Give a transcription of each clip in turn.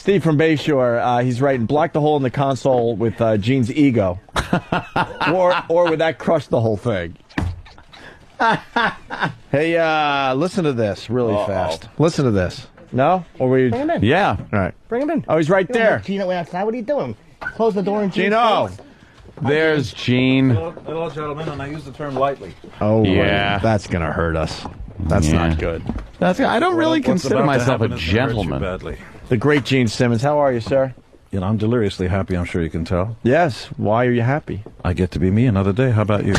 Steve from Bayshore, he's writing, block the hole in the console with Gene's ego. or would that crush the whole thing? Hey, listen to this really fast. Listen to this. No? Or we? Bring him in. Yeah. All right. Bring him in. Oh, he's right there. Gino went outside. What are you doing? Close the door and Gino. There's Gene. Hello, gentlemen, and I use the term lightly. Oh, yeah. That's going to hurt us. That's not good. I don't really consider myself a gentleman. gentleman. The great Gene Simmons. How are you, sir? You know, I'm deliriously happy, I'm sure you can tell. Yes. Why are you happy? I get to be me another day. How about you?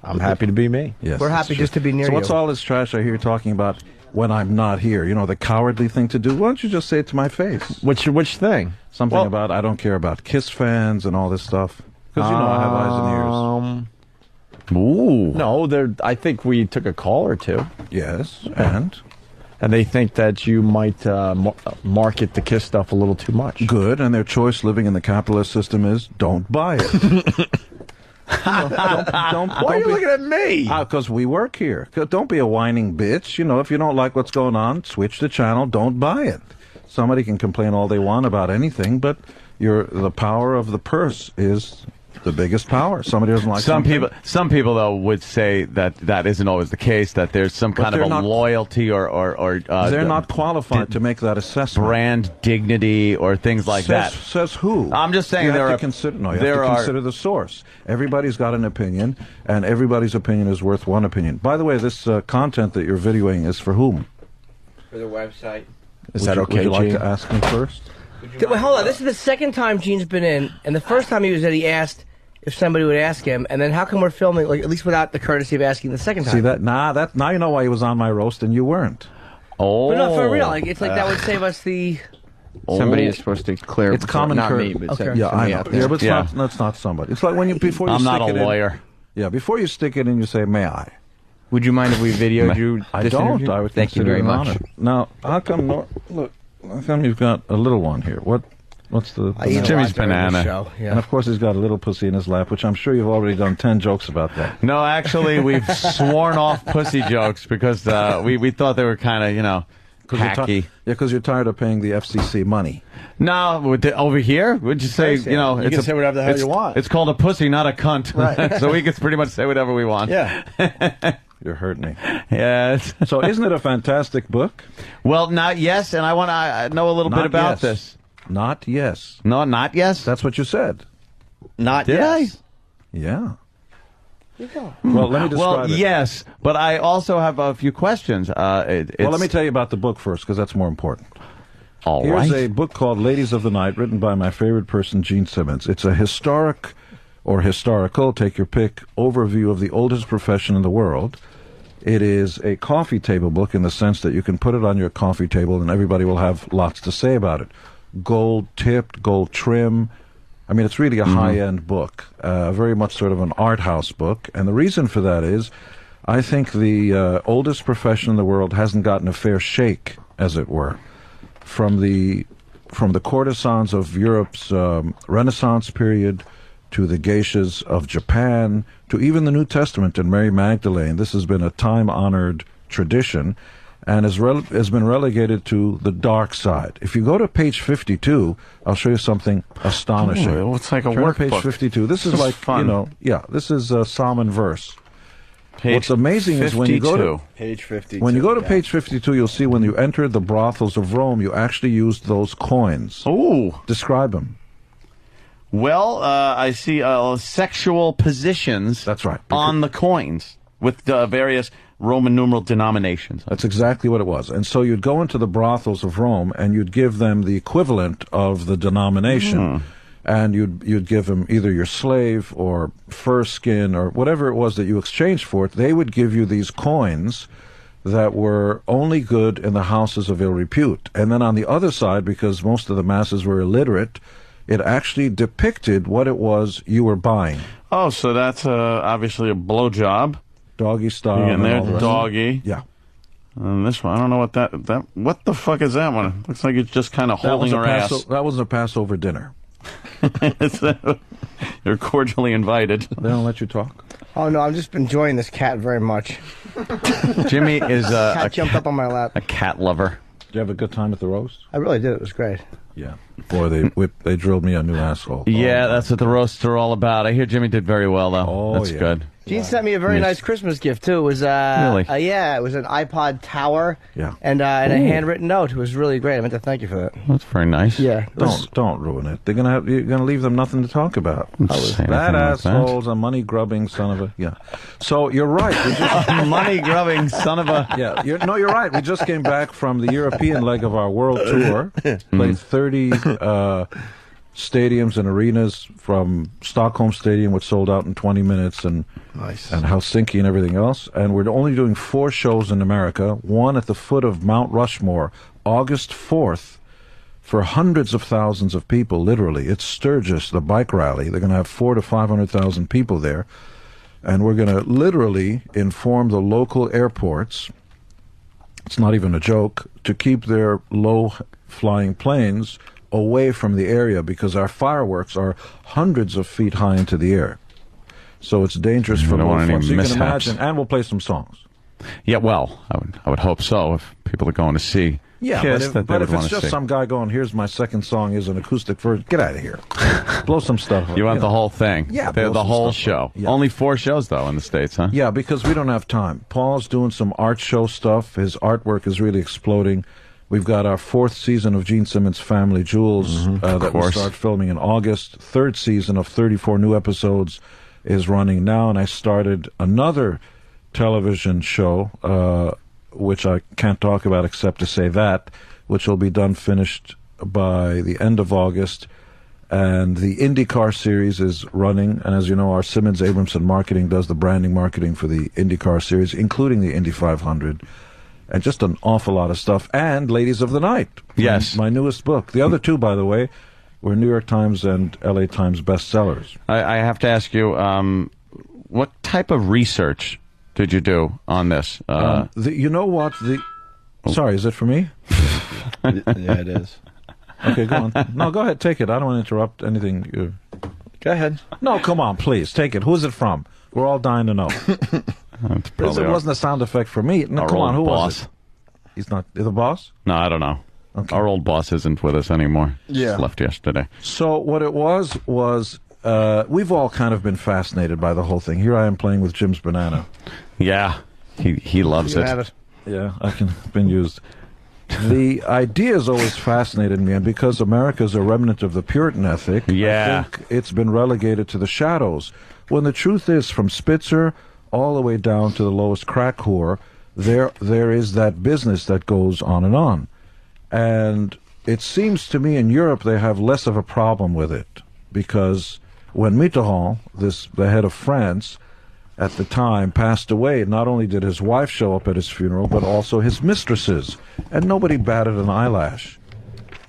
I'm happy to be me. Yes, We're happy just to be near you. So what's all this trash I hear talking about when I'm not here? You know, the cowardly thing to do? Why don't you just say it to my face? Which thing? Something about I don't care about Kiss fans and all this stuff. Because, you know, I have eyes and ears. Ooh. No, I think we took a call or two. Yes, and they think that you might market the Kiss stuff a little too much. Good, and their choice living in the capitalist system is don't buy it. Why are you looking at me? Because we work here. Don't be a whining bitch. You know, if you don't like what's going on, switch the channel. Don't buy it. Somebody can complain all they want about anything, but the power of the purse is the biggest power. Somebody doesn't like something. Some people though would say that isn't always the case. That there's some kind of a loyalty or they're not qualified to make that assessment. Brand dignity or things like that. Says who? I'm just saying you have to consider the source. Everybody's got an opinion, and everybody's opinion is worth one opinion. By the way, this content that you're videoing is for whom? For the website. Is that okay, Would you like Gene? to ask me first? Wait, hold on. This is the second time Gene's been in, and the first time he was in, he asked if somebody would ask him, and then how come we're filming, like, at least without the courtesy of asking the second time? See that? Now you know why he was on my roast and you weren't. Oh, but no, for real. Like, it's like that would save us the. Somebody is supposed to clear. It's common not courtesy. me, but Okay. Yeah, I know. out there. Yeah, but it's not somebody. It's like when you before you I'm stick not a it in- lawyer. Yeah, before you stick it in, you say, "May I?" Would you mind if we videoed you? I this don't. interview? I would Thank you consider very it an much. honor. Now, how come? Look, how come you've got a little one here? What's the? I eat a Jimmy's lot during the banana. show, yeah. And of course, he's got a little pussy in his lap, which I'm sure you've already done 10 jokes about that. No, actually, we've sworn off pussy jokes because we thought they were kind of hacky. Because you're tired of paying the FCC money. No, over here, would you say, You can say whatever the hell you want. It's called a pussy, not a cunt. Right. So we can pretty much say whatever we want. Yeah. You're hurting me. Yes. So isn't it a fantastic book? Well, not yes, and I want to know a little bit about yes. this. Not yes. No, not yes. That's what you said. Not Did yes. Yeah. Well, let me describe Well, it. yes, but I also have a few questions. Well, let me tell you about the book first, because that's more important. All Here's right. a book called Ladies of the Night, written by my favorite person, Gene Simmons. It's a historic or historical, take your pick, overview of the oldest profession in the world. It is a coffee table book in the sense that you can put it on your coffee table and everybody will have lots to say about it. Gold tipped, gold trim. I mean, it's really a high-end book, very much sort of an art house book. And the reason for that is I think the oldest profession in the world hasn't gotten a fair shake, as it were, from the courtesans of Europe's Renaissance period to the geishas of Japan, to even the New Testament and Mary Magdalene. This has been a time-honored tradition and has been relegated to the dark side. If you go to page 52, I'll show you something astonishing. Oh, it's like a Turn to workbook. page 52. This is like, fun. this is psalm and verse. Page What's amazing is when you go to 52. Page 52. when you go to page 52, you'll see when you entered the brothels of Rome, you actually used those coins. Ooh. Describe them. Well, I see sexual positions. That's right. On the coins with various Roman numeral denominations. That's exactly what it was. And so you'd go into the brothels of Rome and you'd give them the equivalent of the denomination. And you'd give them either your slave or fur skin or whatever it was that you exchanged for it. They would give you these coins that were only good in the houses of ill repute. And then on the other side, because most of the masses were illiterate, it actually depicted what it was you were buying. Oh, so that's obviously a blowjob. Doggy style. And and all there's the rest. doggy. Yeah. And this one, I don't know what that what the fuck is that one? Looks like it's just kind of holding her ass. That was a Passover dinner. You're cordially invited. They don't let you talk? Oh no, I'm just enjoying this cat very much. Jimmy is Cat jumped up on my lap. a cat lover. Did you have a good time at the roast? I really did. It was great. Yeah. Boy, they drilled me a new asshole. Yeah, that's what the roasts are all about. I hear Jimmy did very well, though. Oh, that's yeah. good. Gene sent me a very nice Christmas gift too. It was Really? Yeah, it was an iPod Tower. Yeah. And a handwritten note. It was really great. I meant to thank you for that. That's very nice. Yeah. Don't ruin it. You're gonna leave them nothing to talk about. Bad assholes, a money grubbing son of a So you're right. We just, money grubbing son of a. Yeah, you're right. We just came back from the European leg of our world tour. Played 30 stadiums and arenas, from Stockholm Stadium, which sold out in 20 minutes, and Helsinki and everything else. And we're only doing 4 shows in America. One at the foot of Mount Rushmore, August 4th, for hundreds of thousands of people. Literally, it's Sturgis, the bike rally. They're going to have 400,000 to 500,000 people there. And we're going to literally inform the local airports, it's not even a joke, to keep their low-flying planes away from the area, because our fireworks are hundreds of feet high into the air. So it's dangerous for low flights. So you can imagine, and we'll play some songs. Yeah, well, I would hope so, if people are going to see Kiss, but if it's just some guy going, here's my second song, is an acoustic version, get out of here. Blow some stuff up. You want the whole thing? Yeah, the whole show. Yeah. Only 4 shows, though, in the States, huh? Yeah, because we don't have time. Paul's doing some art show stuff. His artwork is really exploding. We've got our 4th season of Gene Simmons' Family Jewels that we start filming in August. 3rd season of 34 new episodes is running now, and I started another television show, which I can't talk about except to say that, which will be finished by the end of August. And the IndyCar series is running, and as you know, our Simmons Abramson Marketing does the branding marketing for the IndyCar series, including the Indy 500. And just an awful lot of stuff. And Ladies of the Night. Yes. My newest book. The other 2, by the way, were New York Times and LA Times bestsellers. I have to ask you, what type of research did you do on this? You know what? Sorry, is it for me? Yeah, it is. Okay, go on. No, go ahead. Take it. I don't want to interrupt anything. Go ahead. No, come on, please. Take it. Who's it from? We're all dying to know. It wasn't a sound effect for me. No, come on, who was it? He's not the boss? No, I don't know. Okay. Our old boss isn't with us anymore. Yeah. Just left yesterday. So what it was we've all kind of been fascinated by the whole thing. Here I am playing with Jim's banana. Yeah, he loves it. Have it. Yeah, been used. The idea has always fascinated me, and because America's a remnant of the Puritan ethic, I think it's been relegated to the shadows. When the truth is, from Spitzer all the way down to the lowest crack whore, there is that business that goes on. And it seems to me in Europe they have less of a problem with it, because when Mitterrand, the head of France, at the time passed away, not only did his wife show up at his funeral, but also his mistresses, and nobody batted an eyelash.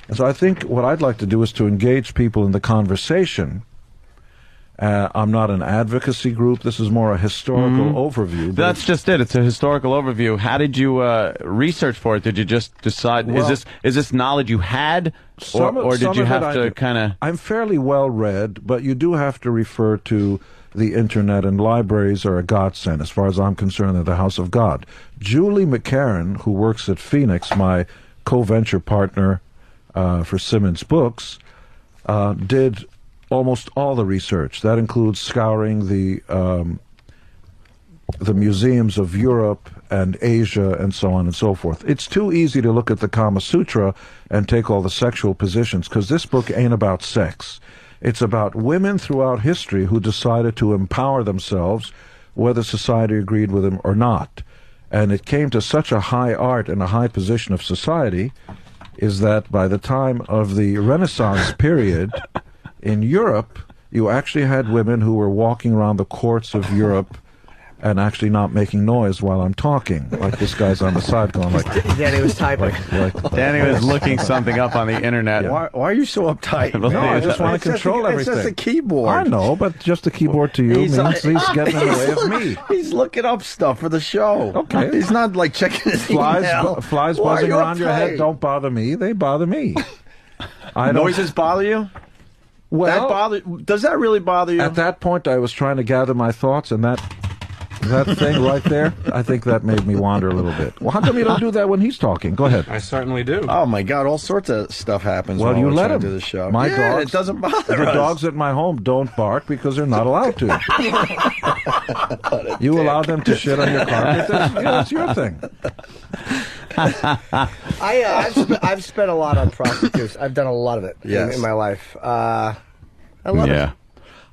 And so I think what I'd like to do is to engage people in the conversation. I'm not an advocacy group. This is more a historical overview. That's just it. It's a historical overview. How did you research for it? Did you just decide? Well, is this knowledge you had, or did you have to kind of? I'm fairly well read, but you do have to refer to the internet, and libraries are a godsend as far as I'm concerned. They're the house of God. Julie McCarran, who works at Phoenix, my co-venture partner for Simmons Books, did almost all the research. That includes scouring the museums of Europe and Asia and so on and so forth. It's too easy to look at the Kama Sutra and take all the sexual positions, because this book ain't about sex. It's about women throughout history who decided to empower themselves, whether society agreed with them or not. And it came to such a high art and a high position of society, is that by the time of the Renaissance period, in Europe, you actually had women who were walking around the courts of Europe and actually not making noise while I'm talking. Like this guy's on the side going like... Danny was typing. Danny was looking something up on the internet. Yeah. Why are you so uptight? No, I just want to control everything. It's just a keyboard. I know, but just a keyboard to you means he's getting in the way of me. He's looking up stuff for the show. Okay. He's not like checking his email. Flies buzzing around your head don't bother me. They bother me. Noises bother you? Well, does that really bother you? At that point, I was trying to gather my thoughts, and that That thing right there, I think that made me wander a little bit. Well, how come you don't do that when he's talking? Go ahead. I certainly do. Oh my God! All sorts of stuff happens. Well, while you we're let trying him. to do the show. My Yeah, dogs, it doesn't bother the us. dogs at my home don't bark because they're not allowed to. You allow them to shit on your carpet? That's your thing. I've spent a lot on prostitutes. I've done a lot of it in my life. I love it.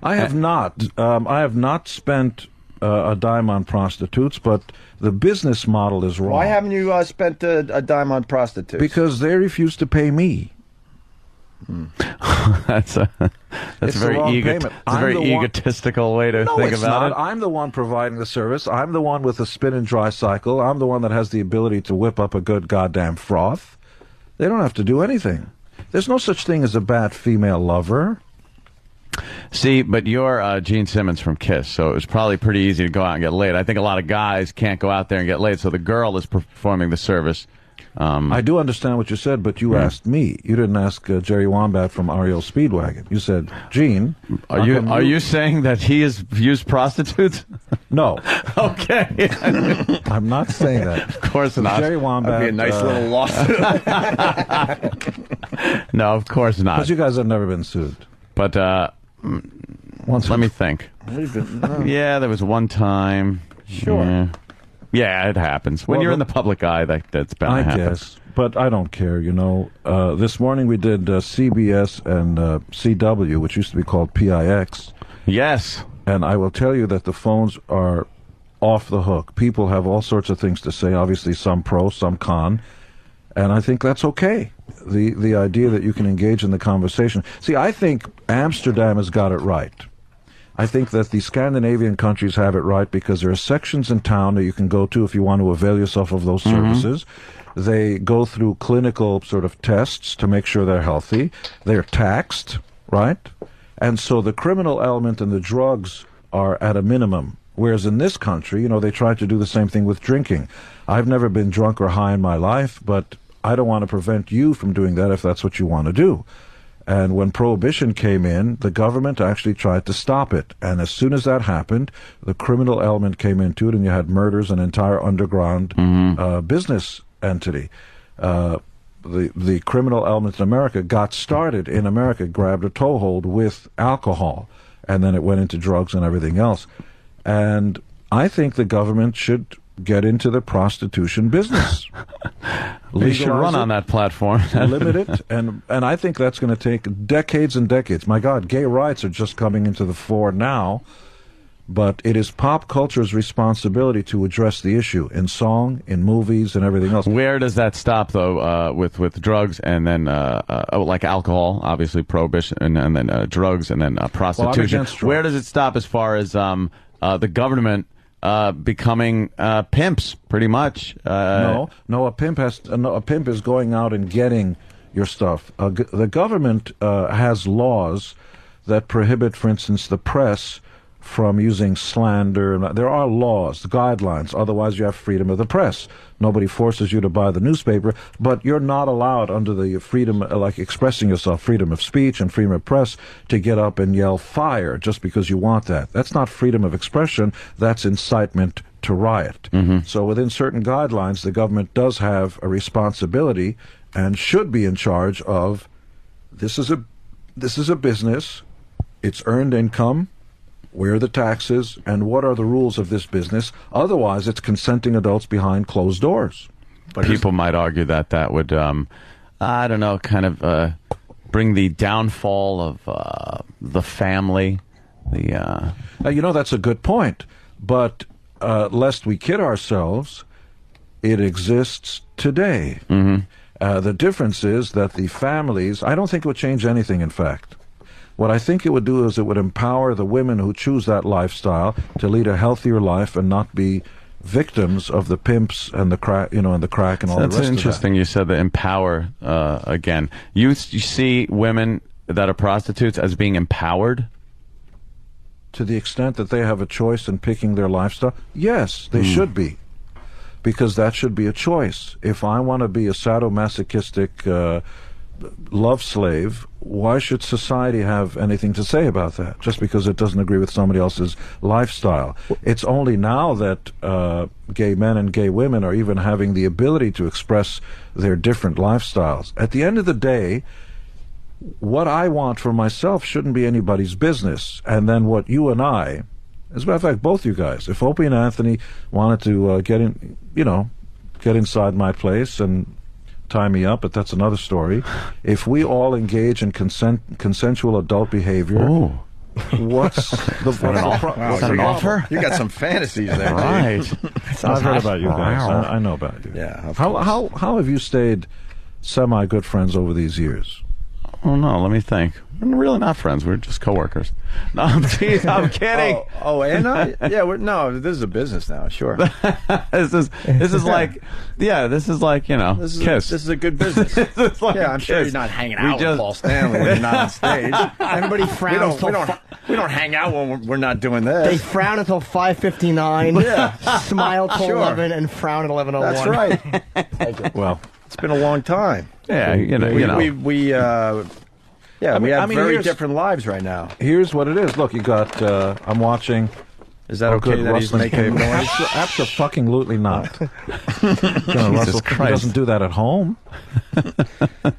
I have not. I have not spent a dime on prostitutes, but the business model is wrong. Why haven't you spent a dime on prostitutes? Because they refuse to pay me. That's a very egotistical way to think about it. I'm the one providing the service. I'm the one with the spin and dry cycle. I'm the one that has the ability to whip up a good goddamn froth. They don't have to do anything. There's no such thing as a bad female lover. See, but you're Gene Simmons from Kiss, so it was probably pretty easy to go out and get laid. I think a lot of guys can't go out there and get laid, so the girl is performing the service. I do understand what you said, but you asked me. You didn't ask Jerry Wombat from REO Speedwagon. You said, Gene, are you saying that he has used prostitutes? No. Okay. I'm not saying that. Of course not. Jerry Wombat. That'd be a nice little lawsuit. No, of course not. Because you guys have never been sued. But let me think. Yeah, there was one time. Sure. Yeah, it happens. When you're in the public eye, that's bound to happen. I guess. But I don't care, you know. This morning we did CBS and CW, which used to be called PIX. Yes. And I will tell you that the phones are off the hook. People have all sorts of things to say, obviously some pro, some con. And I think that's okay. The idea that you can engage in the conversation. See, I think Amsterdam has got it right. I think that the Scandinavian countries have it right because there are sections in town that you can go to if you want to avail yourself of those services. They go through clinical sort of tests to make sure they're healthy. They're taxed, right? And so the criminal element and the drugs are at a minimum. Whereas in this country, you know, they try to do the same thing with drinking. I've never been drunk or high in my life, but I don't want to prevent you from doing that if that's what you want to do. And when Prohibition came in, the government actually tried to stop it. And as soon as that happened, the criminal element came into it, and you had murders, an entire underground business entity. The criminal element in America got started in America, grabbed a toehold with alcohol, and then it went into drugs and everything else. And I think the government should get into the prostitution business. We should run on that platform. Limit it, and I think that's going to take decades and decades. My God, gay rights are just coming into the fore now, but it is pop culture's responsibility to address the issue in song, in movies, and everything else. Where does that stop, though, with drugs and then, like alcohol, obviously prohibition, and then drugs and then prostitution? Well, where does it stop as far as the government becoming pimps, pretty much? No. A pimp is going out and getting your stuff. The government has laws that prohibit, for instance, the press from using slander. There are laws, guidelines. Otherwise, you have freedom of the press. Nobody forces you to buy the newspaper, but you're not allowed under the freedom, like expressing yourself, freedom of speech and freedom of press, to get up and yell fire just because you want that. That's not freedom of expression. That's incitement to riot. So within certain guidelines, the government does have a responsibility and should be in charge of, this is a business, it's earned income, where are the taxes, and what are the rules of this business? Otherwise, it's consenting adults behind closed doors. But people might argue that would, I don't know, kind of bring the downfall of the family. That's a good point. But lest we kid ourselves, it exists today. The difference is that the families, I don't think it would change anything, in fact. What I think it would do is it would empower the women who choose that lifestyle to lead a healthier life and not be victims of the pimps and the crack, and the crack and all the rest of that. That's interesting. You said the empower again. You see women that are prostitutes as being empowered? To the extent that they have a choice in picking their lifestyle, yes, they should be. Because that should be a choice. If I want to be a sadomasochistic love slave, why should society have anything to say about that just because it doesn't agree with somebody else's lifestyle? It's only now that gay men and gay women are even having the ability to express their different lifestyles. At the end of the day, what I want for myself shouldn't be anybody's business. And then what you and I, as a matter of fact, both you guys, if Opie and Anthony wanted to get inside my place and tie me up, but that's another story. If we all engage in consensual adult behavior, what's the offer? You got some fantasies there, right? I've heard about you guys. I know about you. Yeah. How have you stayed semi good friends over these years? Oh no, let me think. We're really not friends. We're just coworkers. No, geez, I'm kidding. This is a business now. Sure. this is like Kiss. This is a good business. This is like I'm sure Kiss. you're not hanging out with Paul Stanley when you're not on stage. Everybody frowns. We don't hang out when we're not doing They this. frown until 5:59. Yeah. Smile till Sure. 11 and frown at 11:01. That's right. Well, It's been a long time. Yeah, We have very here's- different lives right now. here's what it is. Look, you got. I'm watching. Is that okay good that he's Rustling making Cable. noise? Absolutely not. Russell, he Christ. doesn't do that at home.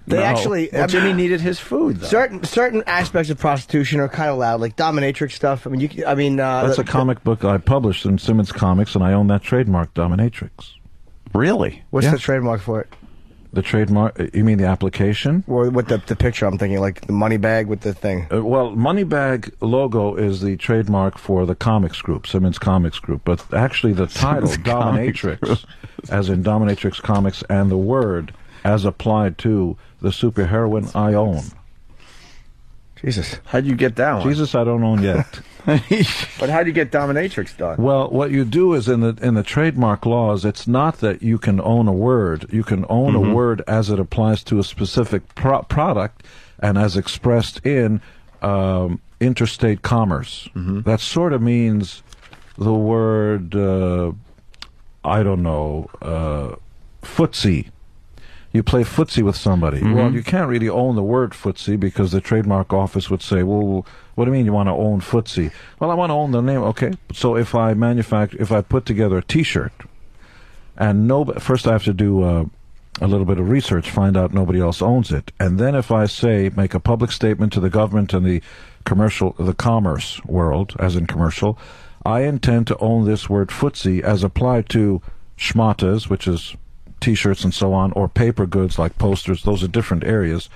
They actually, Well, Jimmy needed his food, though. certain aspects of prostitution are kind of loud, like dominatrix stuff. I mean, That's a comic book I published in Simmons Comics, and I own that trademark, Dominatrix. Really? What's Yeah. the trademark for it? The trademark? You mean the application? Or with the picture? I'm thinking like the money bag with the thing. Well, Moneybag logo is the trademark for the comics group, Simmons Comics Group. But actually, the title, Simmons Comics Group. Dominatrix, as in Dominatrix Comics, and the word as applied to the superheroine I own. Jesus. How'd you get that one? Jesus, I don't own yet. But how'd you get dominatrix done? Well, what you do is in the trademark laws, it's not that you can own a word. You can own a word as it applies to a specific product and as expressed in interstate commerce. That sort of means the word, I don't know, footsie. You play footsie with somebody. Well, you can't really own the word footsie because the trademark office would say, well, what do you mean you want to own footsie? Well, I want to own the name. Okay, so if I put together a T-shirt, and first I have to do a little bit of research, find out nobody else owns it, and then if I make a public statement to the government and the commerce world, as in commercial, I intend to own this word footsie as applied to schmatas, which is T-shirts and so on, or paper goods like posters. Those are different areas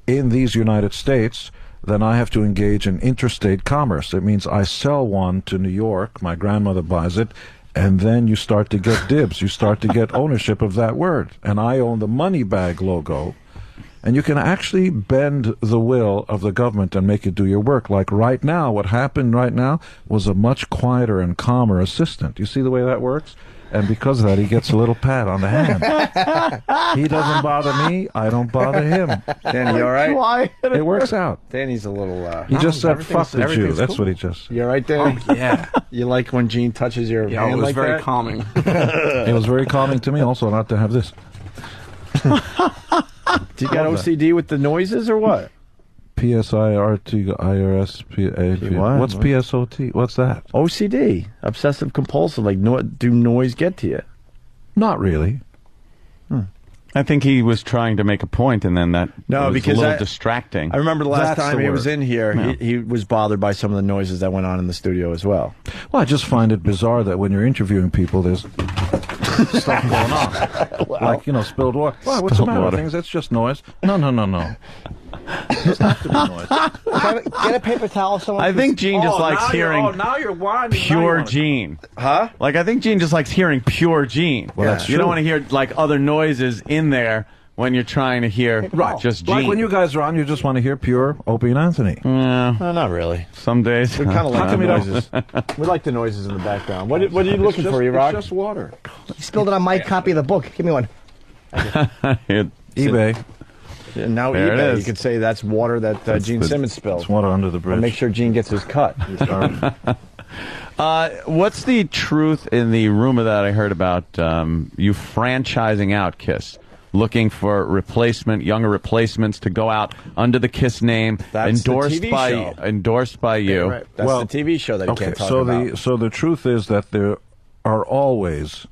in these United States. Then I have to engage in interstate commerce. It means I sell one to New York, my grandmother buys it, and then you start to get dibs. You start to get ownership of that word. And I own the Moneybag logo. And you can actually bend the will of the government and make it do your work. Like right now, what happened right now was a much quieter and calmer assistant. You see the way that works? And because of that, he gets a little pat on the hand. He doesn't bother me. I don't bother him. Danny, you all right? It works out. Danny's a little... He just said, fuck the Jew. everything's That's cool. what he just said. You all right, Danny? Yeah. You like when Gene touches your Yeah, hand it was like very that? calming. It was very calming to me also not to have this. Do you got OCD with the noises or what? PSIRT, IRS, What? What's PSOT? What's that? OCD, obsessive compulsive. Like, do noise get to you? Not really. I think he was trying to make a point, and then that was because a little I- distracting. I remember the last That's time the he was word. in here, Yeah. he was bothered by some of the noises that went on in the studio as well. Well, I just find it bizarre that when you're interviewing people, there's stuff going on. Like, spilled water. Well, what's the Spilled matter with water. things? It's just noise. No. It doesn't have to be noise. Get a paper towel. Someone. I think Gene just likes hearing now you're whining. pure Gene. Huh? Like, I think Gene just likes hearing pure Gene. Well, that's You don't true. want to hear, like, other noises in there when you're trying to hear just Gene. Like when you guys are on, you just want to hear pure Opie and Anthony. Yeah, No, not really. some days. We kind of like the come you don't- noises. We like the noises in the background. What are you looking for, E-Rock? It's just water. You spilled it on my copy of the book. Give me one. eBay. And now There it eBay, is. you could say that's water that Gene Simmons spilled. It's water under the I'll bridge. make sure Gene gets his cut. What's the truth in the rumor that I heard about you franchising out Kiss? looking for younger replacements to go out under the Kiss name, That's the endorsed TV by show. endorsed by you. Right. That's Well, the TV show that he can't talk so about. so the truth is that there are always,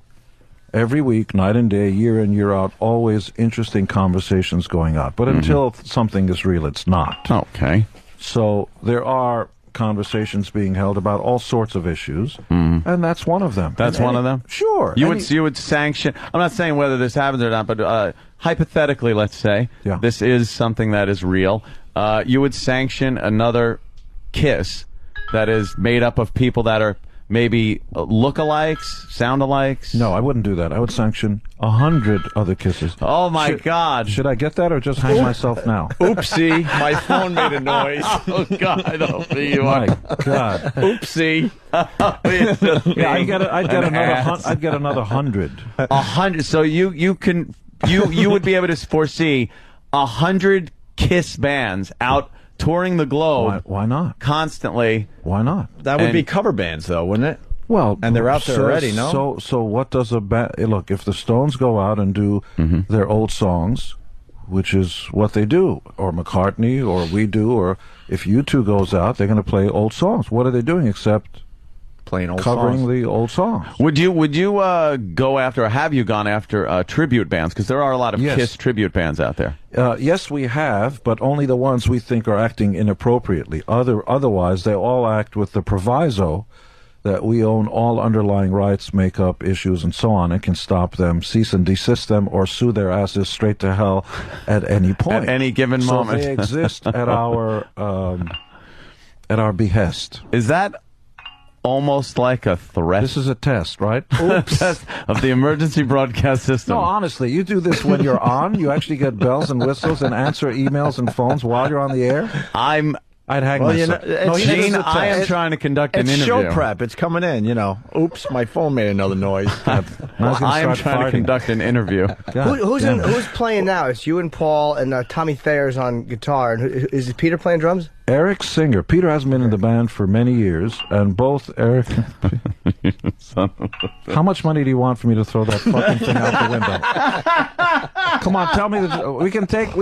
every week, night and day, year in, year out, always interesting conversations going on. But until something is real, it's not. Okay. So there are conversations being held about all sorts of issues, and that's one of them. That's And one of them? Sure. You would sanction. I'm not saying whether this happens or not, but hypothetically, let's say this is something that is real. You would sanction another Kiss that is made up of people that are maybe look-alikes, sound-alikes. No, I wouldn't do that. I would sanction 100 other kisses. Oh my God! Should I get that or just hang myself now? Oopsie, my phone made a noise. Oh God! Opie, you My are. God. Oopsie. Yeah, I'd get another 100. 100. So you would be able to foresee 100 Kiss bands out touring the globe. Why not? Constantly. Why not? That would And- be cover bands, though, wouldn't it? Well, And they're out there already, no? So what does a band... Look, if the Stones go out and do their old songs, which is what they do, or McCartney, or we do, or if U2 goes out, they're going to play old songs. What are they doing except Playing old covering songs. the old songs? Would you go after, or have you gone after tribute bands? Because there are a lot of Yes. Kiss tribute bands out there. Yes, we have, but only the ones we think are acting inappropriately. Otherwise, they all act with the proviso that we own all underlying rights, makeup issues, and so on, and can stop them, cease and desist them, or sue their asses straight to hell at any point. At any given so moment. they exist at our behest. Is that almost like a threat? This is a test, right? Test of the emergency broadcast system. No, honestly, you do this when you're on. You actually get bells and whistles and answer emails and phones while you're on the air. I'd hang Well, myself. Gene, I am trying to conduct an It's interview. show prep. It's coming in, Oops, my phone made another noise. I am trying to conduct an interview. Who's playing now? It's you and Paul and Tommy Thayer's on guitar. And is Peter playing drums? Eric Singer. Peter hasn't been in the band for many years, and both Eric... How much money do you want for me to throw that fucking thing out the window? Come on, tell me that we can take.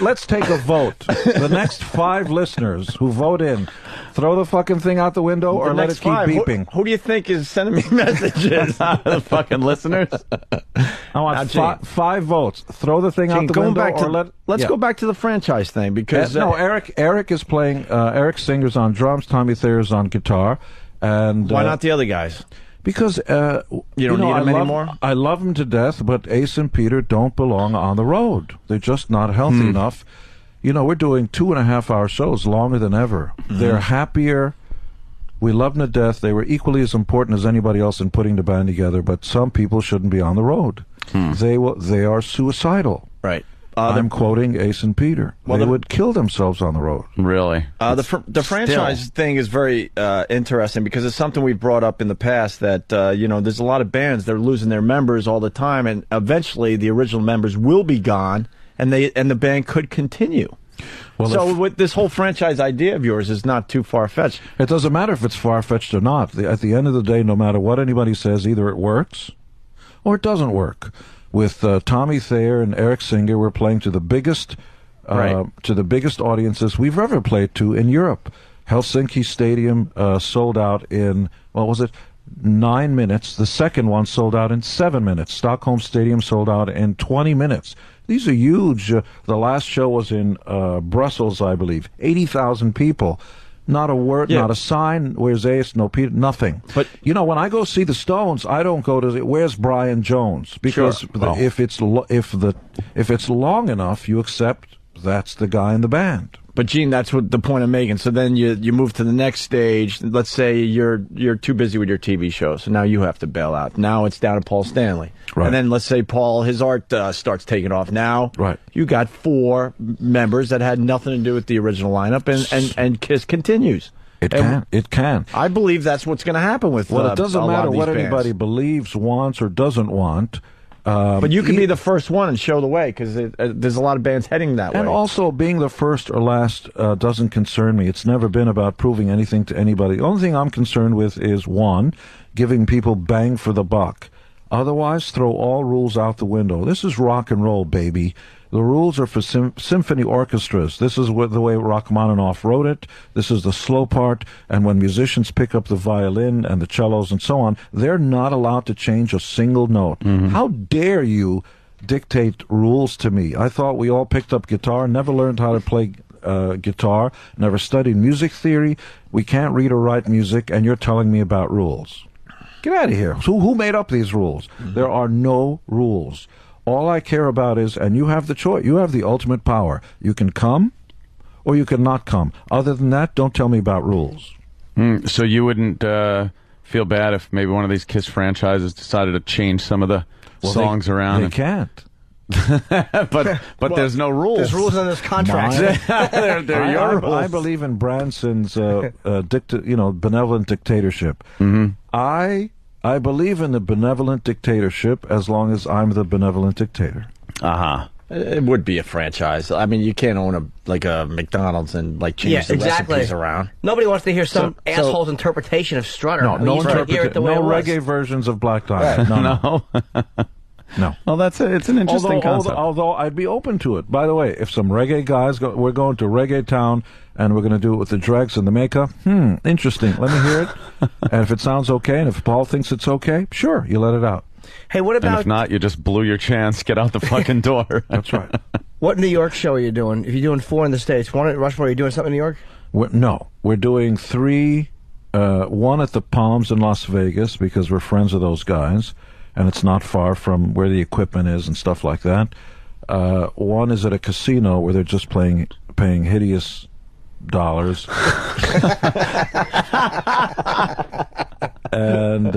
Let's take a vote. The next 5 listeners who vote in, throw the fucking thing out the window, or let it keep beeping. Who do you think is sending me messages? The fucking listeners. I want Gene. 5 votes. Throw the thing out the going window, back to or let's go back to the franchise thing because no, Eric is playing. Eric Singer's on drums. Tommy Thayer's on guitar. And why not the other guys? Because You don't need them anymore? I love them to death, but Ace and Peter don't belong on the road. They're just not healthy enough. We're doing 2.5-hour shows, longer than ever. They're happier. We love them to death. They were equally as important as anybody else in putting the band together, but some people shouldn't be on the road. They are suicidal. Right. I'm quoting Ace and Peter. Well, they would kill themselves on the road. Really? The franchise thing is very interesting because it's something we've brought up in the past that, there's a lot of bands that are losing their members all the time, and eventually the original members will be gone, and the band could continue. Well, so with this whole franchise idea of yours is not too far-fetched. it doesn't matter if it's far-fetched or not. At the end of the day, no matter what anybody says, either it works or it doesn't work. With Tommy Thayer and Eric Singer, we're playing to the biggest audiences we've ever played to in Europe. Helsinki Stadium sold out in, 9 minutes. The second one sold out in 7 minutes. Stockholm Stadium sold out in 20 minutes. These are huge. The last show was in Brussels, I believe. 80,000 people. Not a word, not a sign. Where's Ace? No Peter. Nothing. But when I go see the Stones, I don't go to where's Brian Jones, because if it's long enough, you accept that's the guy in the band. But Gene, that's what the point I'm making. So then you move to the next stage. Let's say you're too busy with your TV show, so now you have to bail out. Now it's down to Paul Stanley. Right. And then let's say Paul, his art starts taking off. Now you got 4 members that had nothing to do with the original lineup, and Kiss continues. It can. I believe that's what's going to happen with. Well, it doesn't a lot matter of these what bands. anybody believes, wants, or doesn't want. But you can be the first one and show the way because there's a lot of bands heading that way. And also, being the first or last doesn't concern me. It's never been about proving anything to anybody. The only thing I'm concerned with is, 1, giving people bang for the buck. Otherwise, throw all rules out the window. This is rock and roll, baby. The rules are for symphony orchestras. This is the way Rachmaninoff wrote it. This is the slow part. And when musicians pick up the violin and the cellos and so on, they're not allowed to change a single note. How dare you dictate rules to me? I thought we all picked up guitar, never learned how to play guitar, never studied music theory. We can't read or write music, and you're telling me about rules. Get out of here. Who made up these rules? There are no rules. All I care about is, and you have the choice, you have the ultimate power. You can come, or you can not come. Other than that, don't tell me about rules. So you wouldn't feel bad if maybe one of these Kiss franchises decided to change some of the songs around? They can't. but there's no rules. There's rules in this contract. they're your rules. I believe in Branson's benevolent dictatorship. I believe in the benevolent dictatorship as long as I'm the benevolent dictator. It would be a franchise. I mean, you can't own a McDonald's and change the recipes around. Nobody wants to hear some asshole's interpretation of Strutter. No reggae versions of Black Diamond. No. No. Well, it's an interesting concept. Although I'd be open to it. By the way, if some reggae guys we're going to Reggae Town and we're going to do it with the dregs and the makeup. Interesting. Let me hear it. And if it sounds okay, and if Paul thinks it's okay, sure, you let it out. Hey, what about? And if not, you just blew your chance. Get out the fucking door. That's right. What New York show are you doing? If you're doing 4 in the States, 1 at Rushmore, are you doing something in New York? We're doing 3. 1 at the Palms in Las Vegas because we're friends of those guys. And it's not far from where the equipment is and stuff like that. 1 is at a casino where they're just paying hideous dollars. And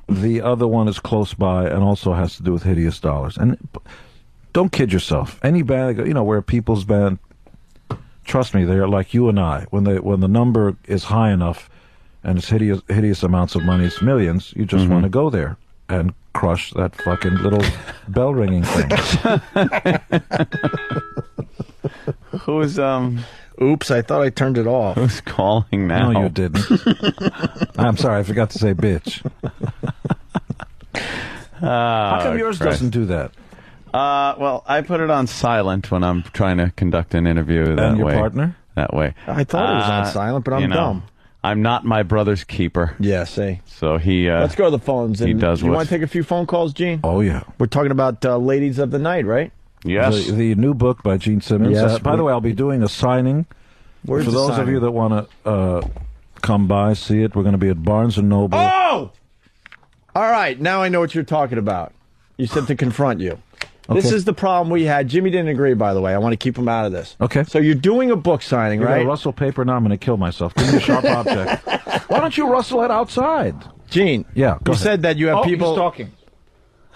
the other one is close by and also has to do with hideous dollars. And don't kid yourself. Any band, we're a people's band. Trust me, they're like you and I. When the number is high enough and it's hideous amounts of money, it's millions, you just want to go there and crush that fucking little bell ringing thing. Who's Oops, I thought I turned it off. Who's calling now? No, you didn't. I'm sorry, I forgot to say bitch. How come yours doesn't do that? Well, I put it on silent when I'm trying to conduct an interview. And your partner? That way. I thought it was on silent, but I'm dumb. I'm not my brother's keeper. Yeah, see. So he... Let's go to the phones. He does. You want to take a few phone calls, Gene? Oh, yeah. We're talking about Ladies of the Night, right? Yes. The new book by Gene Simmons. Yes. By the way, I'll be doing a signing. Where's For the those signing? of you that want to come by, see it, we're going to be at Barnes & Noble. Oh! All right, now I know what you're talking about. You said to confront you. Okay. This is the problem we had. Jimmy didn't agree, by the way. I want to keep him out of this. Okay. So you're doing a book signing, You're right? going to rustle paper? Now I'm going to kill myself. Give me a sharp object. Why don't you rustle it outside? Gene, Yeah, go you ahead. said that you have people... He's talking.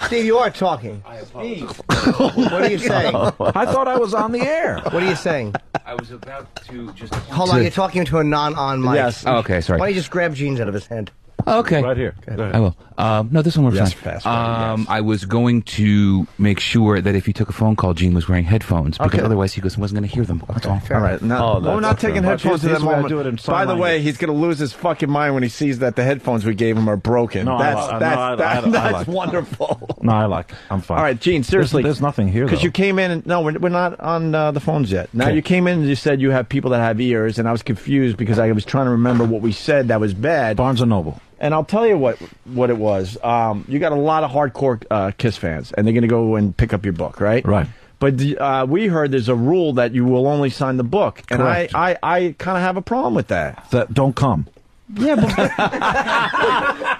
Steve, you are talking. Steve, what are you saying? I thought I was on the air. What are you saying? I was about to just... Hold on, you're talking to a non-on mic. Yes. Oh, okay, sorry. Why don't you just grab Gene's out of his hand? Okay. Right here. Go ahead. I will. No, this one works Yes, fine. fast forward, yes. I was going to make sure that if he took a phone call, Gene was wearing headphones, because Okay. otherwise he wasn't going to hear them. That's all. All right, now, we're not taking headphones Here's at that the way I moment. do it in sign By the way, language. he's going to lose his fucking mind when he sees that the headphones we gave him are broken. No, I that's like it. wonderful. No, I like it. I'm fine. All right, Gene, seriously. There's nothing here, Because though. you came in and... No, we're not on the phones yet. Now, Okay. you came in and you said you have people that have ears, and I was confused because I was trying to remember what we said that was bad. Barnes & Noble. And I'll tell you what it was. You got a lot of hardcore Kiss fans, and they're going to go and pick up your book, right? Right. But we heard there's a rule that you will only sign the book, and Correct. I kind of have a problem with that. That don't come. Yeah, but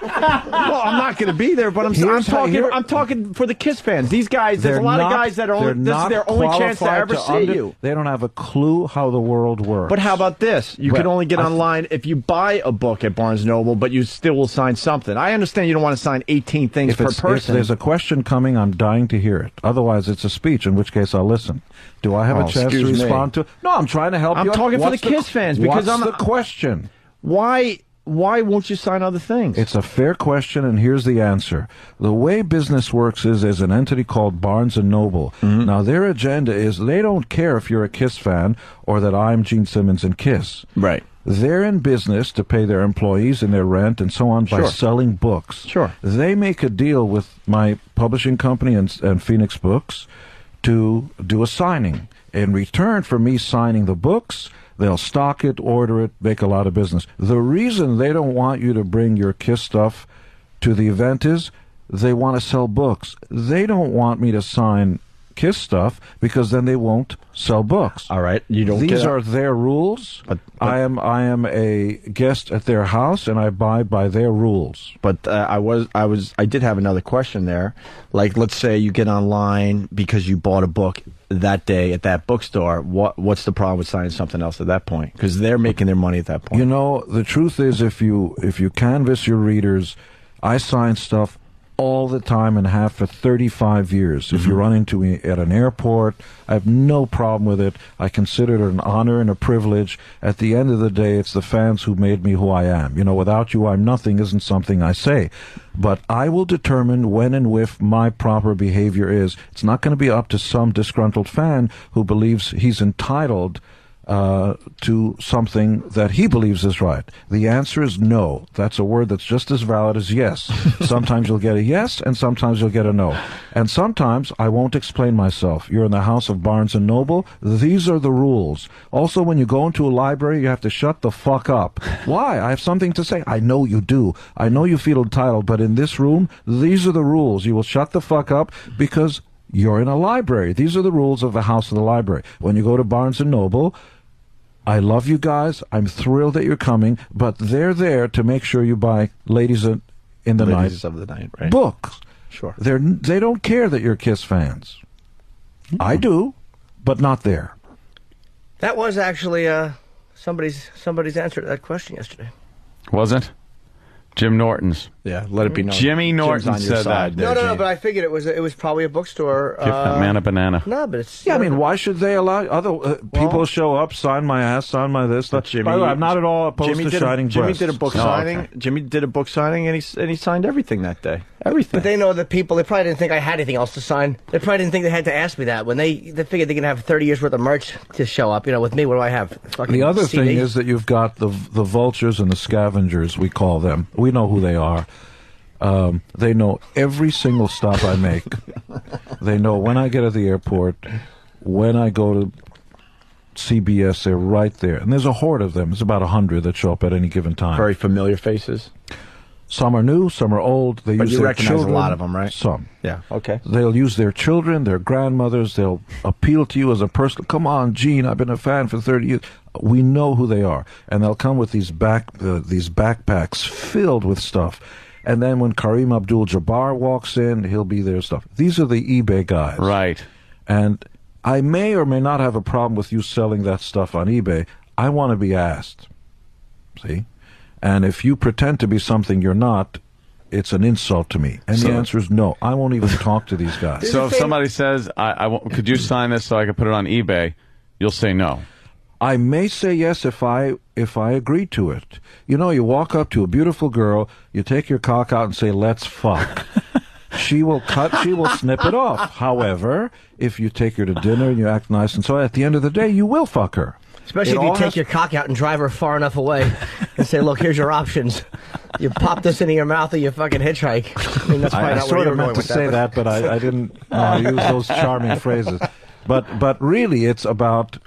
well, I'm not going to be there, but I'm talking for the Kiss fans. These guys, there's a lot of guys that are only, this is their only chance to ever see you. They don't have a clue how the world works. But how about this? You can only get online if you buy a book at Barnes & Noble, but you still will sign something. I understand you don't want to sign 18 things per If person. there's a question coming, I'm dying to hear it. Otherwise, it's a speech, in which case I'll listen. Do I have a chance to excuse me. respond to? No, I'm trying to help I'm you. talking for What's the Kiss fans because what's I'm the question. Why why won't you sign other things? It's a fair question, and here's the answer. The way business works is there's an entity called Barnes & Noble. Now, their agenda is they don't care if you're a Kiss fan or that I'm Gene Simmons and Kiss. Right. They're in business to pay their employees and their rent and so on by selling books. Sure. They make a deal with my publishing company and Phoenix Books to do a signing. In return for me signing the books, they'll stock it, order it, make a lot of business. The reason they don't want you to bring your Kiss stuff to the event is they want to sell books. They don't want me to sign Kiss stuff because then they won't sell books. All right, you don't. These are their rules. But I am a guest at their house, and I abide by their rules. But I did have another question there. Like, let's say you get online because you bought a book that day at that bookstore. What's the problem with signing something else at that point? Because they're making their money at that point. You know, the truth is, if you canvass your readers, I sign stuff all the time and have for 35 years. If you run into me at an airport, I have no problem with it. I consider it an honor and a privilege. At the end of the day, it's the fans who made me who I am. You know, without you, I'm nothing isn't something I say. But I will determine when and if my proper behavior is. It's not going to be up to some disgruntled fan who believes he's entitled to something that he believes is right. The answer is no. That's a word that's just as valid as yes. Sometimes you'll get a yes, and sometimes you'll get a no. And sometimes I won't explain myself. You're in the house of Barnes & Noble. These are the rules. Also, when you go into a library, you have to shut the fuck up. Why? I have something to say. I know you do. I know you feel entitled, but in this room, these are the rules. You will shut the fuck up because you're in a library. These are the rules of the house of the library. When you go to Barnes & Noble, I love you guys. I'm thrilled that you're coming, but they're there to make sure you buy Ladies of the Night, right? Books. Sure. They don't care that you're Kiss fans. I do, but not there. That was actually somebody's answer to that question yesterday. Was it? Jim Norton's. Yeah, let it be known. Jimmy Norton said that. No, but I figured it was probably a bookstore. Give that man a banana. No, but it's... Yeah, I mean, why should they allow other people to show up, sign my ass, sign my this? Jimmy, by the way, I'm not at all opposed to shining breasts. Jimmy did a book signing. Okay. Jimmy did a book signing, and he signed everything that day. Everything. But they know the people. They probably didn't think I had anything else to sign. They probably didn't think they had to ask me that. When they figured they can have 30 years worth of merch to show up. You know, with me, what do I have? The other thing is that you've got the vultures and the scavengers, we call them. We know who they are. They know every single stop I make. They know when I get at the airport, when I go to CBS, they're right there. And there's a horde of them. There's about 100 that show up at any given time. Very familiar faces. Some are new, some are old. They use their children. A lot of them, right? Some. Yeah, okay. They'll use their children, their grandmothers. They'll appeal to you as a person. Come on, Gene, I've been a fan for 30 years. We know who they are. And they'll come with these backpacks filled with stuff. And then when Kareem Abdul-Jabbar walks in, he'll be their stuff. These are the eBay guys. Right. And I may or may not have a problem with you selling that stuff on eBay. I want to be asked. See? And if you pretend to be something you're not, it's an insult to me. And the answer is no. I won't even talk to these guys. So if somebody says, could you sign this so I can put it on eBay, you'll say no. I may say yes if I agree to it. You know, you walk up to a beautiful girl, you take your cock out and say, let's fuck. She will snip it off. However, if you take her to dinner and you act nice and so at the end of the day, you will fuck her. Especially if you take your cock out and drive her far enough away and say, look, here's your options. You pop this into your mouth or you fucking hitchhike. I mean, that's probably not sort where of meant to say that, but I didn't use those charming phrases. But really, it's about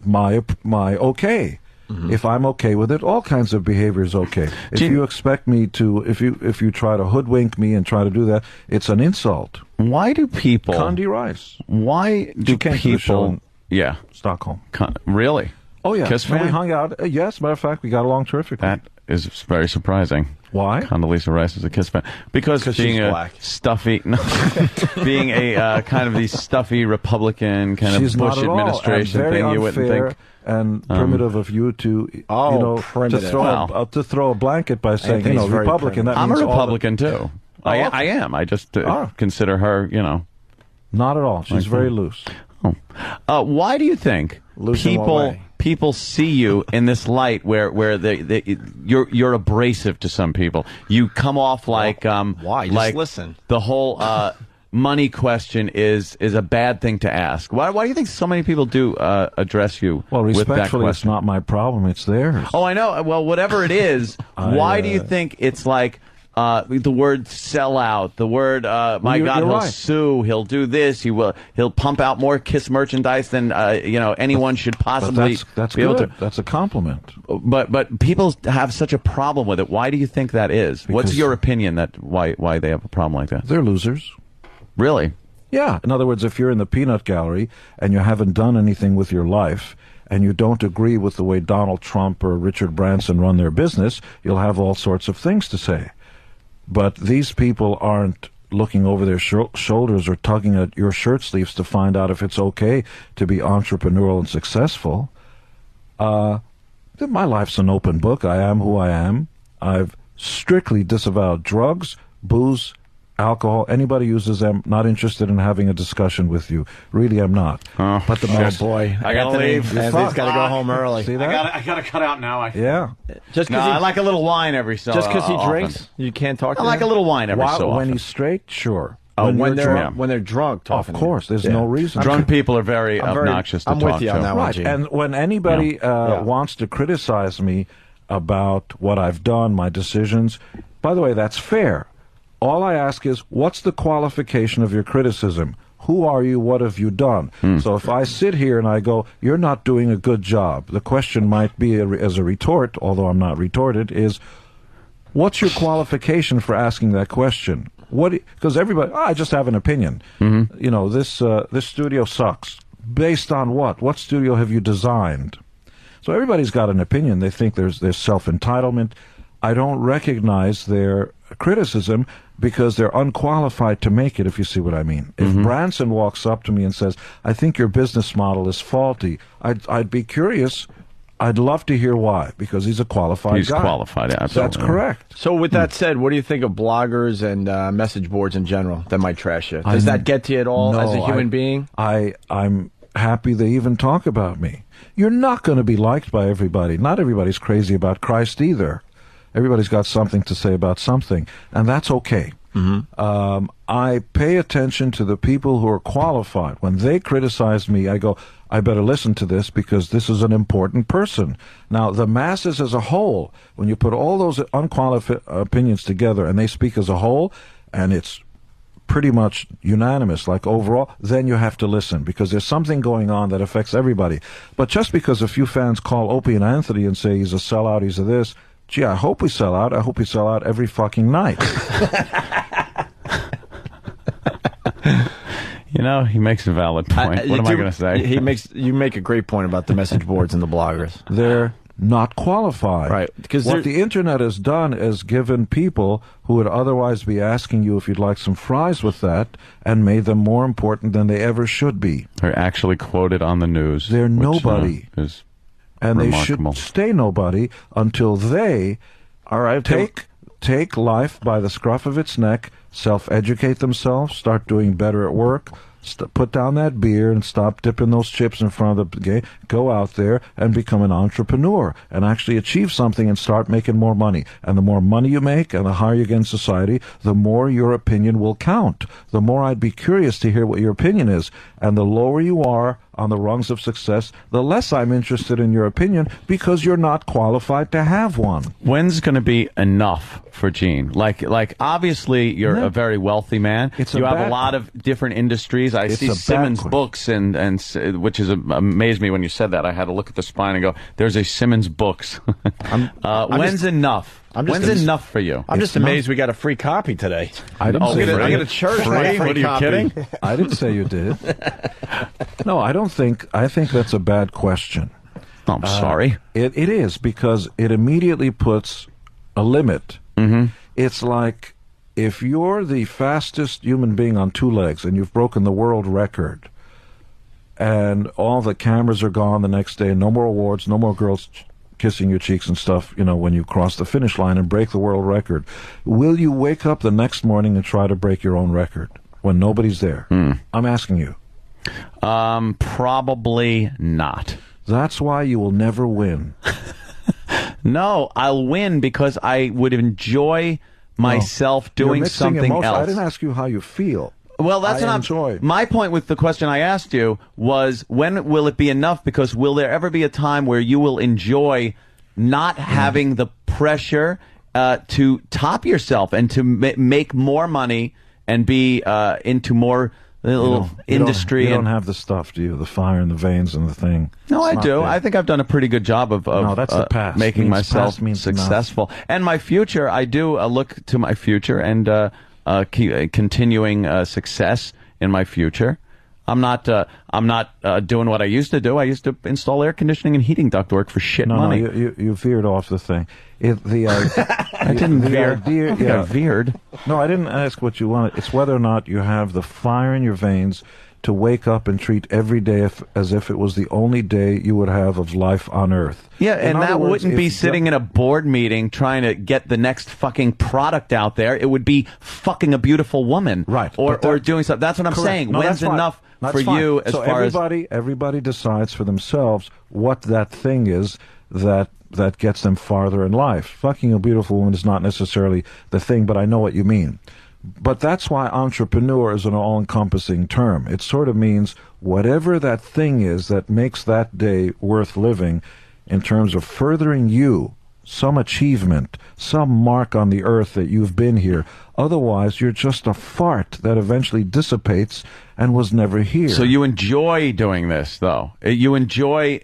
my okay. Mm-hmm. If I'm okay with it, all kinds of behavior is okay. If you expect me to, if you try to hoodwink me and try to do that, it's an insult. Why do people... Condi Rice. Why do people... Yeah. Stockholm. Really? Oh, yeah. Kiss fan? We hung out. Yes, matter of fact, we got along terrifically. That is very surprising. Why? Condoleezza Rice is a Kiss fan. Because being a black. Stuffy... No, being a kind of the stuffy Republican kind of Bush administration thing, you wouldn't think... And primitive of you to, to throw a blanket by saying, Republican. That I'm means a Republican, too. I am. I just consider her, Not at all. She's very loose. Why do you think people see you in this light where you're abrasive to some people. You come off like why? Just like listen. The whole money question is a bad thing to ask. Why do you think so many people do address you? Well, with that respectfully, it's question? not my problem. It's theirs. Oh, I know. Well, whatever it is, why do you think it's like the word sell out, the word my God, he'll sue, he'll do this, he'll pump out more Kiss merchandise than anyone should possibly that's be able good. to. That's a compliment. But people have such a problem with it. Why do you think that is? Because what's your opinion that why they have a problem like that? They're losers. Really? Yeah. In other words, if you're in the peanut gallery and you haven't done anything with your life and you don't agree with the way Donald Trump or Richard Branson run their business, you'll have all sorts of things to say. But these people aren't looking over their shoulders or tugging at your shirt sleeves to find out if it's okay to be entrepreneurial and successful. My life's an open book. I am who I am. I've strictly disavowed drugs, booze, alcohol. Anybody uses them, not interested in having a discussion with you. Really, I'm not. But oh boy, I got to leave. Anthony's got to go home early. See that? I gotta cut out now. Yeah. Just because I like a little wine every so just because he often. drinks, you can't talk to I like him? a little wine every so often. When he's straight, sure. When you're they're drunk, of course, there's no reason. Drunk people are very obnoxious to I'm talk with you to. on that one, Right, Gene. and when anybody wants to criticize me about what I've done, my decisions, by the way, that's fair. All I ask is, what's the qualification of your criticism? Who are you? What have you done? So if I sit here and I go, you're not doing a good job, the question might be, as a retort, although I'm not retorted, is, what's your qualification for asking that question? Because everybody, I just have an opinion. You know, this studio sucks. Based on what? What studio have you designed? So everybody's got an opinion. They think there's self-entitlement. I don't recognize their criticism because they're unqualified to make it, if you see what I mean. If Branson walks up to me and says, I think your business model is faulty, I'd be curious. I'd love to hear why, because he's a qualified guy. He's qualified, absolutely. That's correct. So with that said, what do you think of bloggers and message boards in general that might trash you? Does that get to you at all as a human being? I'm happy they even talk about me. You're not going to be liked by everybody. Not everybody's crazy about Christ either. Everybody's got something to say about something, and that's okay. I pay attention to the people who are qualified. When they criticize me, I go, I better listen to this because this is an important person. Now, the masses as a whole, when you put all those unqualified opinions together and they speak as a whole, and it's pretty much unanimous, like overall, then you have to listen because there's something going on that affects everybody. But just because a few fans call Opie and Anthony and say he's a sellout, he's a this, gee, I hope we sell out. I hope we sell out every fucking night. You know, he makes a valid point. What am I going to say? You make a great point about the message boards and the bloggers. They're not qualified. Right. Because what the internet has done is given people who would otherwise be asking you if you'd like some fries with that and made them more important than they ever should be. They're actually quoted on the news. They're nobody. Is and remarkable. They should stay nobody until they take life by the scruff of its neck, self-educate themselves, start doing better at work, put down that beer and stop dipping those chips in front of the game, go out there and become an entrepreneur and actually achieve something and start making more money. And the more money you make and the higher you get in society, the more your opinion will count. The more I'd be curious to hear what your opinion is. And the lower you are on the rungs of success, the less I'm interested in your opinion because you're not qualified to have one. When's going to be enough for Gene? Like obviously you're a very wealthy man. You have a lot of different industries. I see Simmons books and which is amazed me when you said that. I had to look at the spine and go, there's a Simmons books. When's enough? When's enough for you? I'm just amazed we got a free copy today. I didn't say I get a church free. What are you kidding? I didn't say you did. No, I don't think. I think that's a bad question. Oh, I'm sorry. It is because it immediately puts a limit. It's like if you're the fastest human being on two legs and you've broken the world record, and all the cameras are gone the next day, no more awards, no more girls kissing your cheeks and stuff, you know, when you cross the finish line and break the world record. Will you wake up the next morning and try to break your own record when nobody's there? I'm asking you. Probably not. That's why you will never win. No, I'll win because I would enjoy myself doing something else. I didn't ask you how you feel. Well, that's I not enjoy. My point with the question I asked you was, when will it be enough? Because will there ever be a time where you will enjoy not having the pressure to top yourself and to make more money and be into more industry? You don't have the stuff, do you? The fire in the veins and the thing. No, I do. I think I've done a pretty good job of no, that's the past. Making myself successful. Enough. And my future, I do look to my future and keep continuing success in my future. I'm not doing what I used to do. I used to install air conditioning and heating ductwork for shit money. No, you veered off the thing. I didn't veer. I veered. No, I didn't ask what you wanted. It's whether or not you have the fire in your veins to wake up and treat every day as if it was the only day you would have of life on Earth. Yeah, and that wouldn't be sitting in a board meeting trying to get the next fucking product out there. It would be fucking a beautiful woman. Right. Or doing something. That's what I'm saying. No, When's enough for you as far as... everybody decides for themselves what that thing is that gets them farther in life. Fucking a beautiful woman is not necessarily the thing, but I know what you mean. But that's why entrepreneur is an all-encompassing term. It sort of means whatever that thing is that makes that day worth living in terms of furthering you, some achievement, some mark on the earth that you've been here. Otherwise, you're just a fart that eventually dissipates and was never here. So you enjoy doing this, though. You enjoy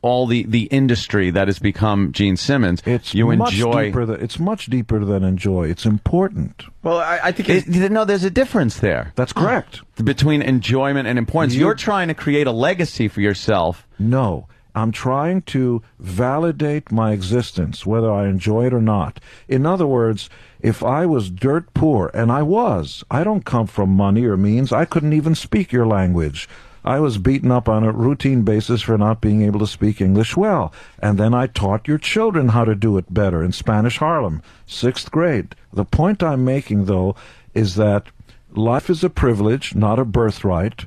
all the industry that has become Gene Simmons. It's much deeper than enjoy. It's important. Well, I think no, there's a difference there. That's correct. Between enjoyment and importance. You're trying to create a legacy for yourself. No. I'm trying to validate my existence, whether I enjoy it or not. In other words, if I was dirt poor, and I don't come from money or means. I couldn't even speak your language. I was beaten up on a routine basis for not being able to speak English well. And then I taught your children how to do it better in Spanish Harlem, 6th grade. The point I'm making, though, is that life is a privilege, not a birthright.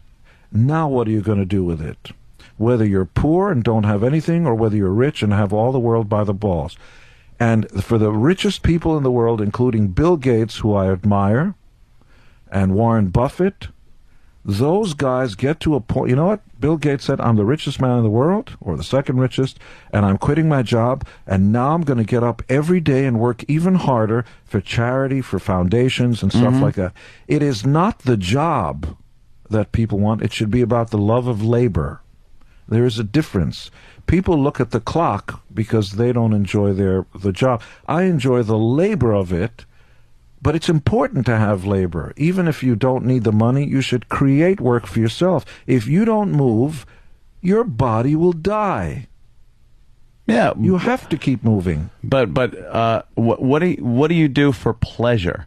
Now what are you going to do with it? Whether you're poor and don't have anything, or whether you're rich and have all the world by the balls. And for the richest people in the world, including Bill Gates, who I admire, and Warren Buffett, those guys get to a point. You know what? Bill Gates said, I'm the richest man in the world, or the second richest, and I'm quitting my job, and now I'm going to get up every day and work even harder for charity, for foundations, and stuff like that. It is not the job that people want. It should be about the love of labor. There is a difference. People look at the clock because they don't enjoy the job. I enjoy the labor of it, but it's important to have labor. Even if you don't need the money, you should create work for yourself. If you don't move, your body will die. Yeah, you have to keep moving. But what do you do for pleasure?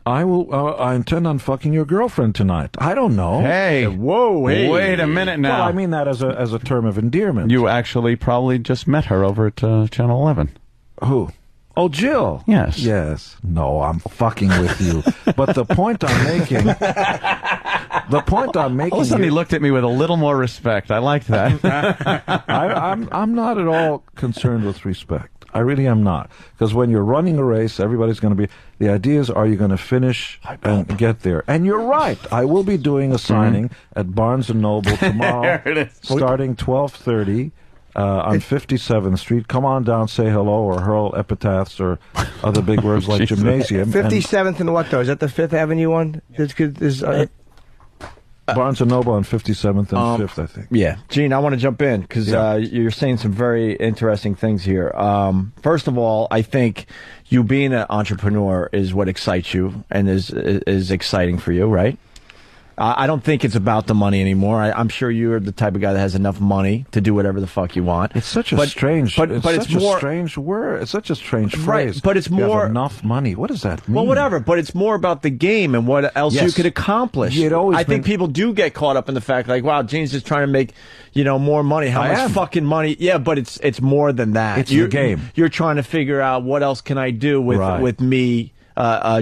I intend on fucking your girlfriend tonight. I don't know. Hey, whoa, hey. Wait a minute now. Well, I mean that as a term of endearment. You actually probably just met her over at Channel 11. Who? Oh, Jill. Yes. Yes. No, I'm fucking with you. But the point I'm making. All of a sudden, he looked at me with a little more respect. I liked that. I'm not at all concerned with respect. I really am not. Because when you're running a race, everybody's going to be... The idea is, are you going to finish and get there? And you're right. I will be doing a signing at Barnes & Noble tomorrow, starting 12:30 on 57th Street. Come on down, say hello, or hurl epitaphs or other big words like gymnasium. 57th and what, though? Is that the 5th Avenue one? Barnes & Noble on 57th and 5th, I think. Yeah. Gene, I want to jump in because you're saying some very interesting things here. First of all, I think you being an entrepreneur is what excites you and is exciting for you, right? I don't think it's about the money anymore. I'm sure you're the type of guy that has enough money to do whatever the fuck you want. It's such a strange, but it's more, a strange word. It's such a strange phrase. Right, but it's more you have enough money. What does that mean? Well, whatever. But it's more about the game and what else you could accomplish. I think people do get caught up in the fact, like, wow, Gene's just trying to make more money. How much fucking money? Yeah, but it's more than that. It's your game. You're trying to figure out what else can I do with me.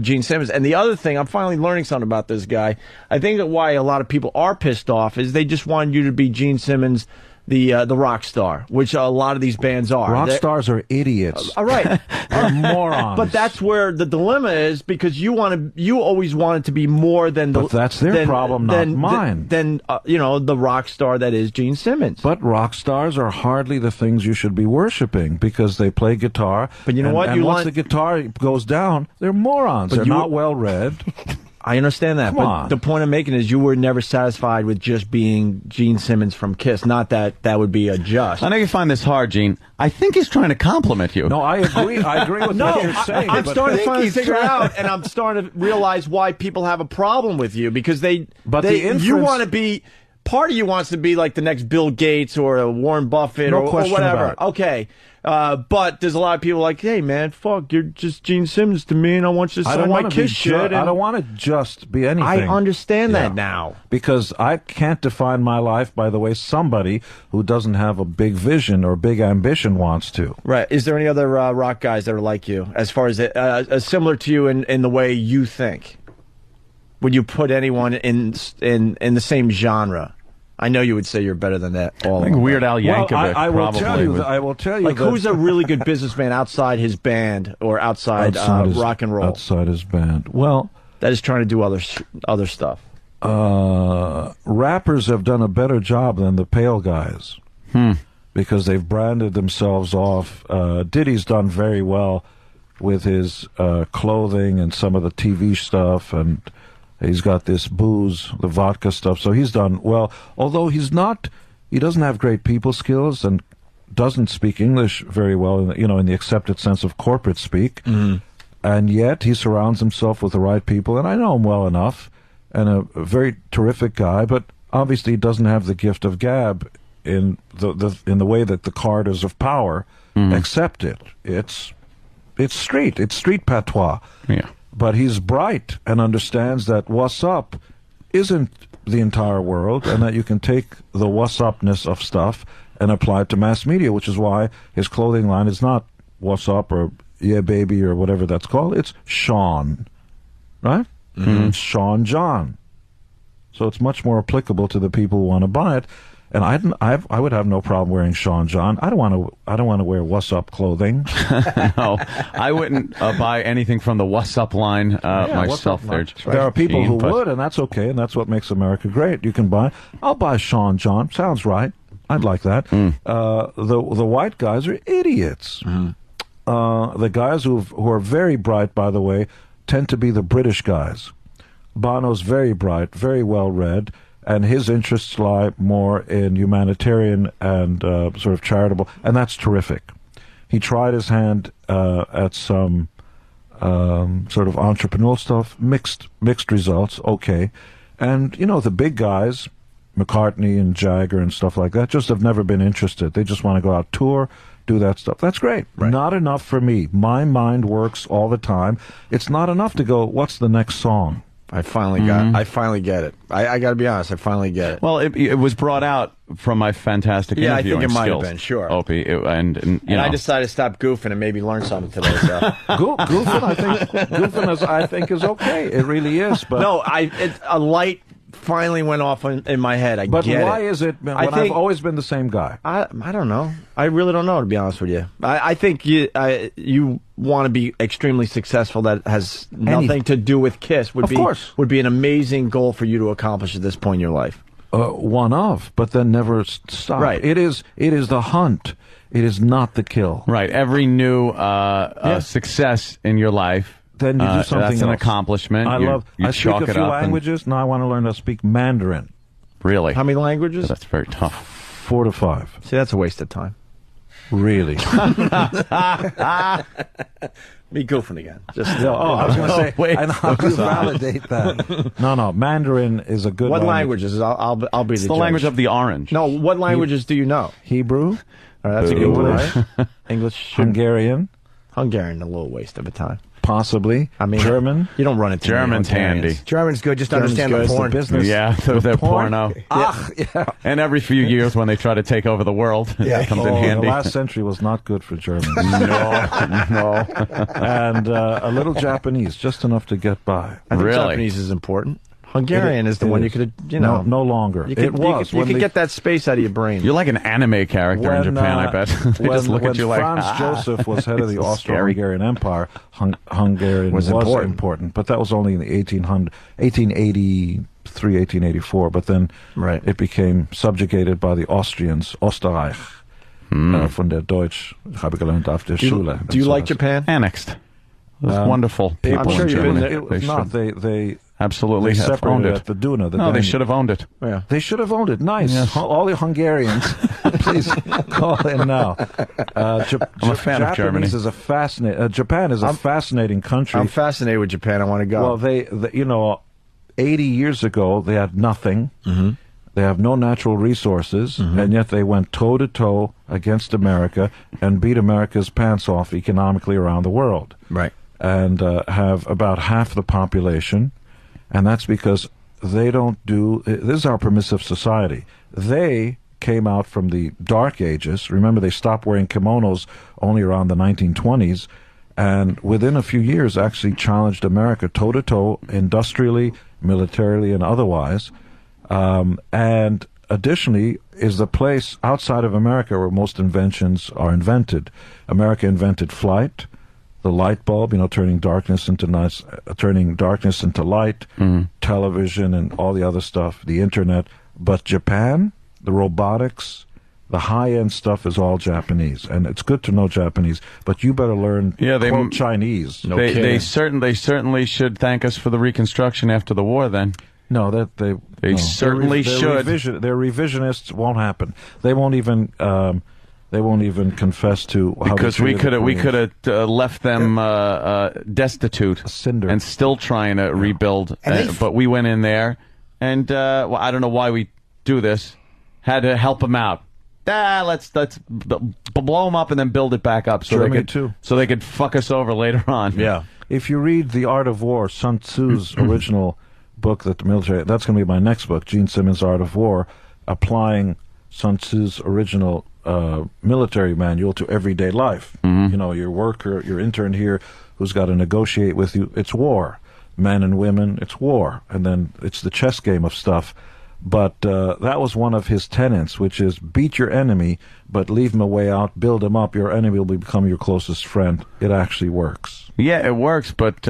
Gene Simmons. And the other thing, I'm finally learning something about this guy. I think that why a lot of people are pissed off is they just want you to be Gene Simmons the rock star, which a lot of these bands are. Rock stars are idiots. All right, They're morons. but that's where the dilemma is, because you always want it to be more than the. But that's their problem, not mine. Than the rock star that is Gene Simmons. But rock stars are hardly the things you should be worshiping, because they play guitar. But you know what? And once the guitar goes down, they're morons. They're not well read. I understand that, Come but on. the point I'm making is you were never satisfied with just being Gene Simmons from Kiss. Not that would be a just. I know you find this hard, Gene. I think he's trying to compliment you. No, I agree. I agree with what you're saying. I'm starting to finally figure trying. out, and I'm starting to realize why people have a problem with you, because you want to be. Part of you wants to be like the next Bill Gates or a Warren Buffett or whatever. About it. Okay. But there's a lot of people like, hey, man, fuck, you're just Gene Simmons to me, and I want you to sign my Kiss shit. I don't want to just be anything. I understand that now. Because I can't define my life by the way somebody who doesn't have a big vision or big ambition wants to. Right. Is there any other rock guys that are like you, as far as similar to you in the way you think? Would you put anyone in the same genre? I know you would say you're better than that. I think Weird Al Yankovic. I will tell you. I will tell you. Like, who's a really good businessman outside his band or outside rock and roll? Outside his band. Well, that is trying to do other stuff. Rappers have done a better job than the Pale guys because they've branded themselves off. Diddy's done very well with his clothing and some of the TV stuff, and he's got this booze, the vodka stuff, so he's done well. Although he doesn't have great people skills and doesn't speak English very well, in the accepted sense of corporate speak. And yet he surrounds himself with the right people, and I know him well enough, and a very terrific guy. But obviously, he doesn't have the gift of gab in the way that the Carters of power accept it. It's street patois. Yeah. But he's bright and understands that what's up isn't the entire world, and that you can take the what's upness of stuff and apply it to mass media, which is why his clothing line is not what's up or yeah baby or whatever that's called. It's Sean, right? Sean John. So it's much more applicable to the people who want to buy it. And I would have no problem wearing Sean John. I don't want to wear What's Up clothing. No, I wouldn't buy anything from the What's Up line myself. There are people who would, and that's okay, and that's what makes America great. You can buy. I'll buy Sean John. Sounds right. I'd like that. The white guys are idiots. The guys who are very bright, by the way, tend to be the British guys. Bono's very bright, very well read. And his interests lie more in humanitarian and sort of charitable, and that's terrific. He tried his hand at some sort of entrepreneurial stuff, mixed results, okay. And, the big guys, McCartney and Jagger and stuff like that, just have never been interested. They just want to go out, tour, do that stuff. That's great. Right. Not enough for me. My mind works all the time. It's not enough to go, what's the next song? I finally get it. I got to be honest. I finally get it. Well, it was brought out from my fantastic I interviewing think it might skills, have been, sure. Opie, and I decided to stop goofing and maybe learn something today. So. Goofing, I think is okay. It really is. But no, a light finally went off in my head. But why is it when I've always been the same guy? I don't know. I really don't know, to be honest with you. I think you want to be extremely successful. That has nothing to do with Kiss. Would be an amazing goal for you to accomplish at this point in your life. But then never stop. Right. It is the hunt. It is not the kill. Right. Every new success in your life. Then you do something that's an else. accomplishment. I speak a few languages. Now I want to learn to speak Mandarin. Really? How many languages? That's very tough. 4 to 5. See, that's a waste of time. Really? Me goofing again. I was going to say, and I'll validate that. No, Mandarin is a good What language. languages? I'll be the It's the judge. language of the orange. No, what languages do you know? Hebrew, All right, that's a good one, right? English, Hungarian, a little waste of a time. Possibly. German. You don't run into German's handy. German's good. Just understand the porn. business. Yeah, they're porno. Yeah. And every few years when they try to take over the world, it comes in handy. The last century was not good for Germans. No. And a little Japanese, just enough to get by. I think Really? Japanese is important. Hungarian is the one you could, no longer. You could get that space out of your brain. You're like an anime character in Japan, I bet. They just look at you like, Franz Joseph was head of the Austro-Hungarian Empire, Hungarian was important. But that was only in the 1883, 1884. But then it became subjugated by the Austrians, Österreich, von der Deutsch, habe gelernt auf der Schule. Do you like Japan? Annexed. It was wonderful people I'm sure in Germany. It was not. They absolutely have owned it. At the Duna. They should have owned it. Yeah. They should have owned it. Nice. Yes. All the Hungarians, please call in now. I'm a fan of Germany. Japan is a fascinating country. I'm fascinated with Japan. I want to go. Well, 80 years ago, they had nothing. Mm-hmm. They have no natural resources, and yet they went toe-to-toe against America and beat America's pants off economically around the world. Right. And have about half the population, and that's because they don't do... This is our permissive society. They came out from the Dark Ages. Remember, they stopped wearing kimonos only around the 1920s, and within a few years actually challenged America toe-to-toe, industrially, militarily, and otherwise. And additionally is the place outside of America where most inventions are invented. America invented flight, the light bulb, turning darkness into light, television, and all the other stuff, the internet. But Japan, the robotics, the high-end stuff is all Japanese, and it's good to know Japanese. But you better learn quote Chinese. They certainly should thank us for the Reconstruction after the war. Then. No, they certainly should. Their revisionists won't happen. They won't even confess to how because we could have left them destitute and still trying to rebuild. But we went in there, and I don't know why we do this. Had to help them out. Let's blow them up and then build it back up so they could fuck us over later on. Yeah. If you read The Art of War, Sun Tzu's original book that the military, that's going to be my next book, Gene Simmons' Art of War, applying Sun Tzu's original military manual to everyday life. Your worker, your intern here who's got to negotiate with you, it's war. Men and women, it's war. And then it's the chess game of stuff. But that was one of his tenets, which is beat your enemy, but leave him a way out, build him up. Your enemy will become your closest friend. It actually works. Yeah, it works, but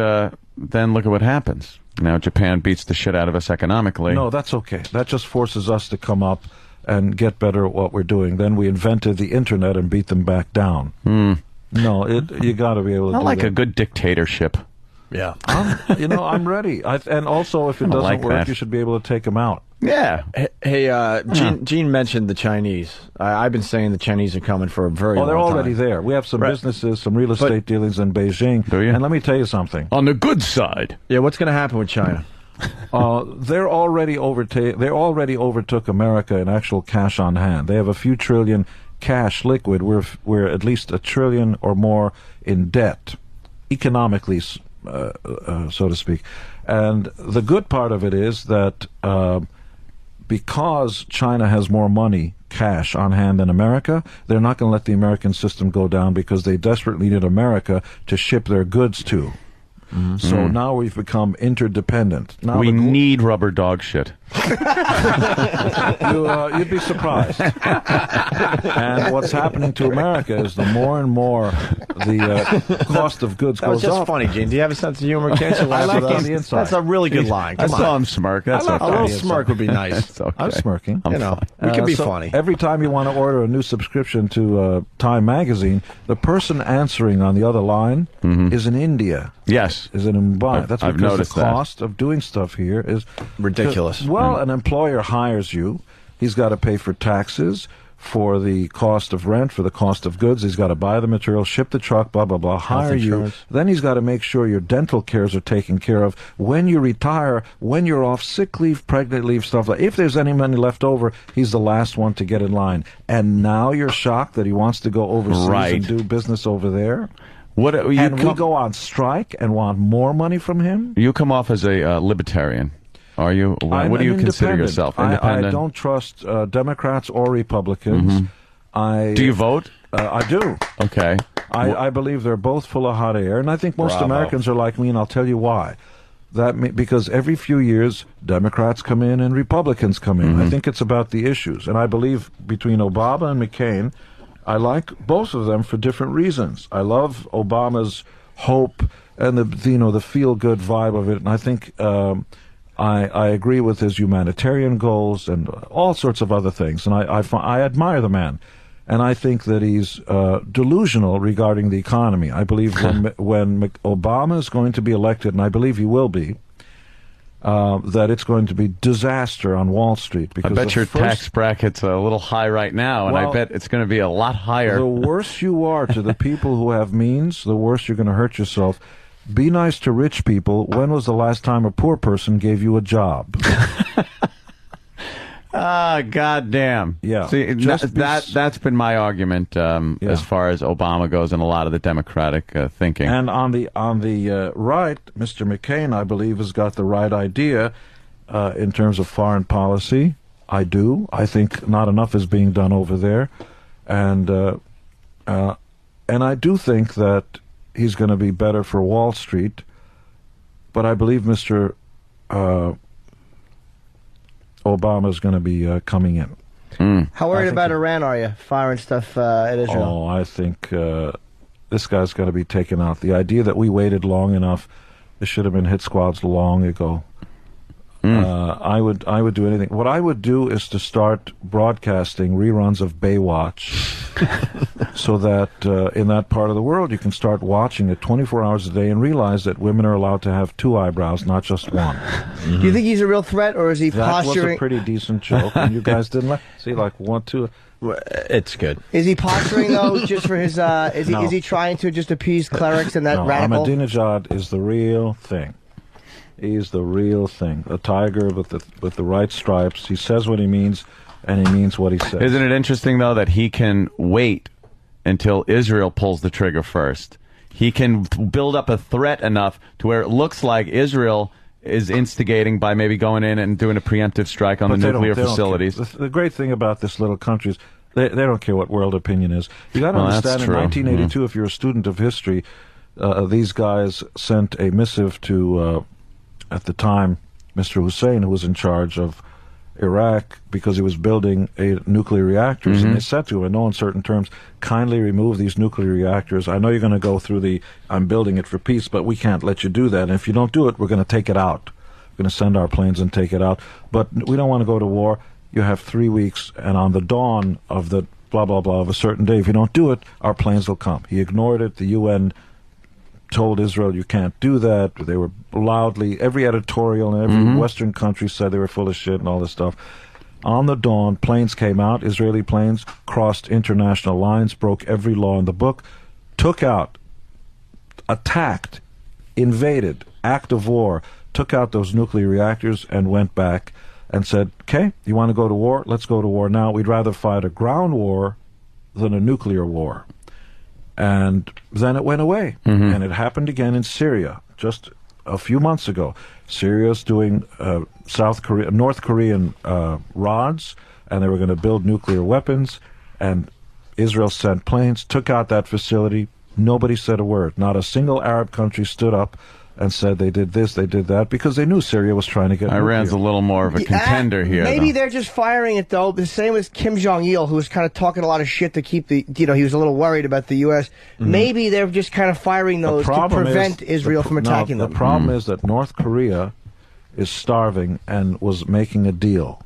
then look at what happens. Now Japan beats the shit out of us economically. No, that's okay. That just forces us to come up and get better at what we're doing. Then we invented the internet and beat them back down. No, you got to be able to do that. A good dictatorship. Yeah. I'm ready. And also, if it doesn't work, you should be able to take them out. Yeah. Hey, Gene mentioned the Chinese. I've been saying the Chinese are coming for a very long time. They're already there. We have some businesses, some real estate dealings in Beijing. Do you? And let me tell you something. On the good side. Yeah, what's going to happen with China? They already overtook America in actual cash on hand. They have a few trillion cash liquid. We're at least $1 trillion or more in debt, economically, so to speak. And the good part of it is that because China has more money, cash on hand than America, they're not going to let the American system go down because they desperately need America to ship their goods to. So now we've become interdependent. Now we need rubber dog shit. You'd be surprised. And what's happening to America is the more and more the cost of goods goes up. That was just funny, Gene. Do you have a sense of humor? Can't you laugh I like on the inside? That's a really good line. I saw him smirk. That's a little smirk would be nice. Okay. I'm smirking. We can be funny. Every time you want to order a new subscription to Time Magazine, the person answering on the other line is in India. Yes. Is in Mumbai. That's I've because noticed the cost of doing stuff here is ridiculous. Well, an employer hires you. He's got to pay for taxes, for the cost of rent, for the cost of goods. He's got to buy the material, ship the truck, blah, blah, blah, hire you. Then he's got to make sure your dental cares are taken care of. When you retire, when you're off sick leave, pregnant leave, stuff like that. If there's any money left over, he's the last one to get in line. And now you're shocked that he wants to go overseas and do business over there? We go on strike and want more money from him? You come off as a libertarian. Are you? What do you consider yourself? Independent? I don't trust Democrats or Republicans. Do you vote? I do. Okay. I believe they're both full of hot air, and I think most Americans are like me, and I'll tell you why. because every few years Democrats come in and Republicans come in. I think it's about the issues, and I believe between Obama and McCain, I like both of them for different reasons. I love Obama's hope and the feel good vibe of it, and I think I agree with his humanitarian goals and all sorts of other things, and I admire the man. And I think that he's delusional regarding the economy. I believe when Obama is going to be elected, and I believe he will be, that it's going to be disaster on Wall Street. Because I bet your tax bracket's a little high right now, and I bet it's going to be a lot higher. The worse you are to the people who have means, the worse you're going to hurt yourself. Be nice to rich people. When was the last time a poor person gave you a job? Goddamn. Yeah. See, that's been my argument as far as Obama goes and a lot of the Democratic thinking. And on the right, Mr. McCain, I believe, has got the right idea in terms of foreign policy. I do. I think not enough is being done over there, and I do think that he's going to be better for Wall Street. But I believe Mr. Obama is going to be coming in. How worried about Iran are you, firing stuff at Israel? Oh, I think this guy's going to be taken out. The idea that we waited long enough, there should have been hit squads long ago. I would do anything. What I would do is to start broadcasting reruns of Baywatch so that in that part of the world you can start watching it 24 hours a day and realize that women are allowed to have 2 eyebrows, not just one. Do you think he's a real threat, or is he posturing? That was a pretty decent joke, and you guys didn't like. See, like 1, 2. It's good. Is he posturing though, just for his? Is he trying to just appease clerics and that radical? Ahmadinejad is the real thing. He's the real thing. A tiger with the right stripes. He says what he means, and he means what he says. Isn't it interesting, though, that he can wait until Israel pulls the trigger first? He can build up a threat enough to where it looks like Israel is instigating by maybe going in and doing a preemptive strike on the nuclear facilities. The great thing about this little country is they don't care what world opinion is. You got to understand, in 1982, if you're a student of history, these guys sent a missive to... at the time, Mr. Hussein, who was in charge of Iraq, because he was building nuclear reactors, and they said to him, in no uncertain terms, kindly remove these nuclear reactors. I know you're going to go through I'm building it for peace, but we can't let you do that. And if you don't do it, we're going to take it out. We're going to send our planes and take it out. But we don't want to go to war. You have 3 weeks, and on the dawn of the blah, blah, blah of a certain day, if you don't do it, our planes will come. He ignored it. The UN told Israel you can't do that. They were loudly, every editorial in every Western country said they were full of shit and all this stuff. On the dawn, planes came out, Israeli planes, crossed international lines, broke every law in the book, took out, attacked, invaded, act of war, took out those nuclear reactors and went back and said, okay, you want to go to war? Let's go to war now. We'd rather fight a ground war than a nuclear war. And then it went away. And it happened again in Syria just a few months ago. Syria's doing North Korean rods, and they were going to build nuclear weapons, and Israel sent planes, took out that facility. Nobody said a word. Not a single Arab country stood up and said they did this, they did that, because they knew Syria was trying to get Iran's nuclear. a little more of a contender here. Maybe they're just firing it, though. The same as Kim Jong-il, who was kind of talking a lot of shit to keep he was a little worried about the U.S. Maybe they're just kind of firing those to prevent Israel from attacking them. The problem is that North Korea is starving and was making a deal.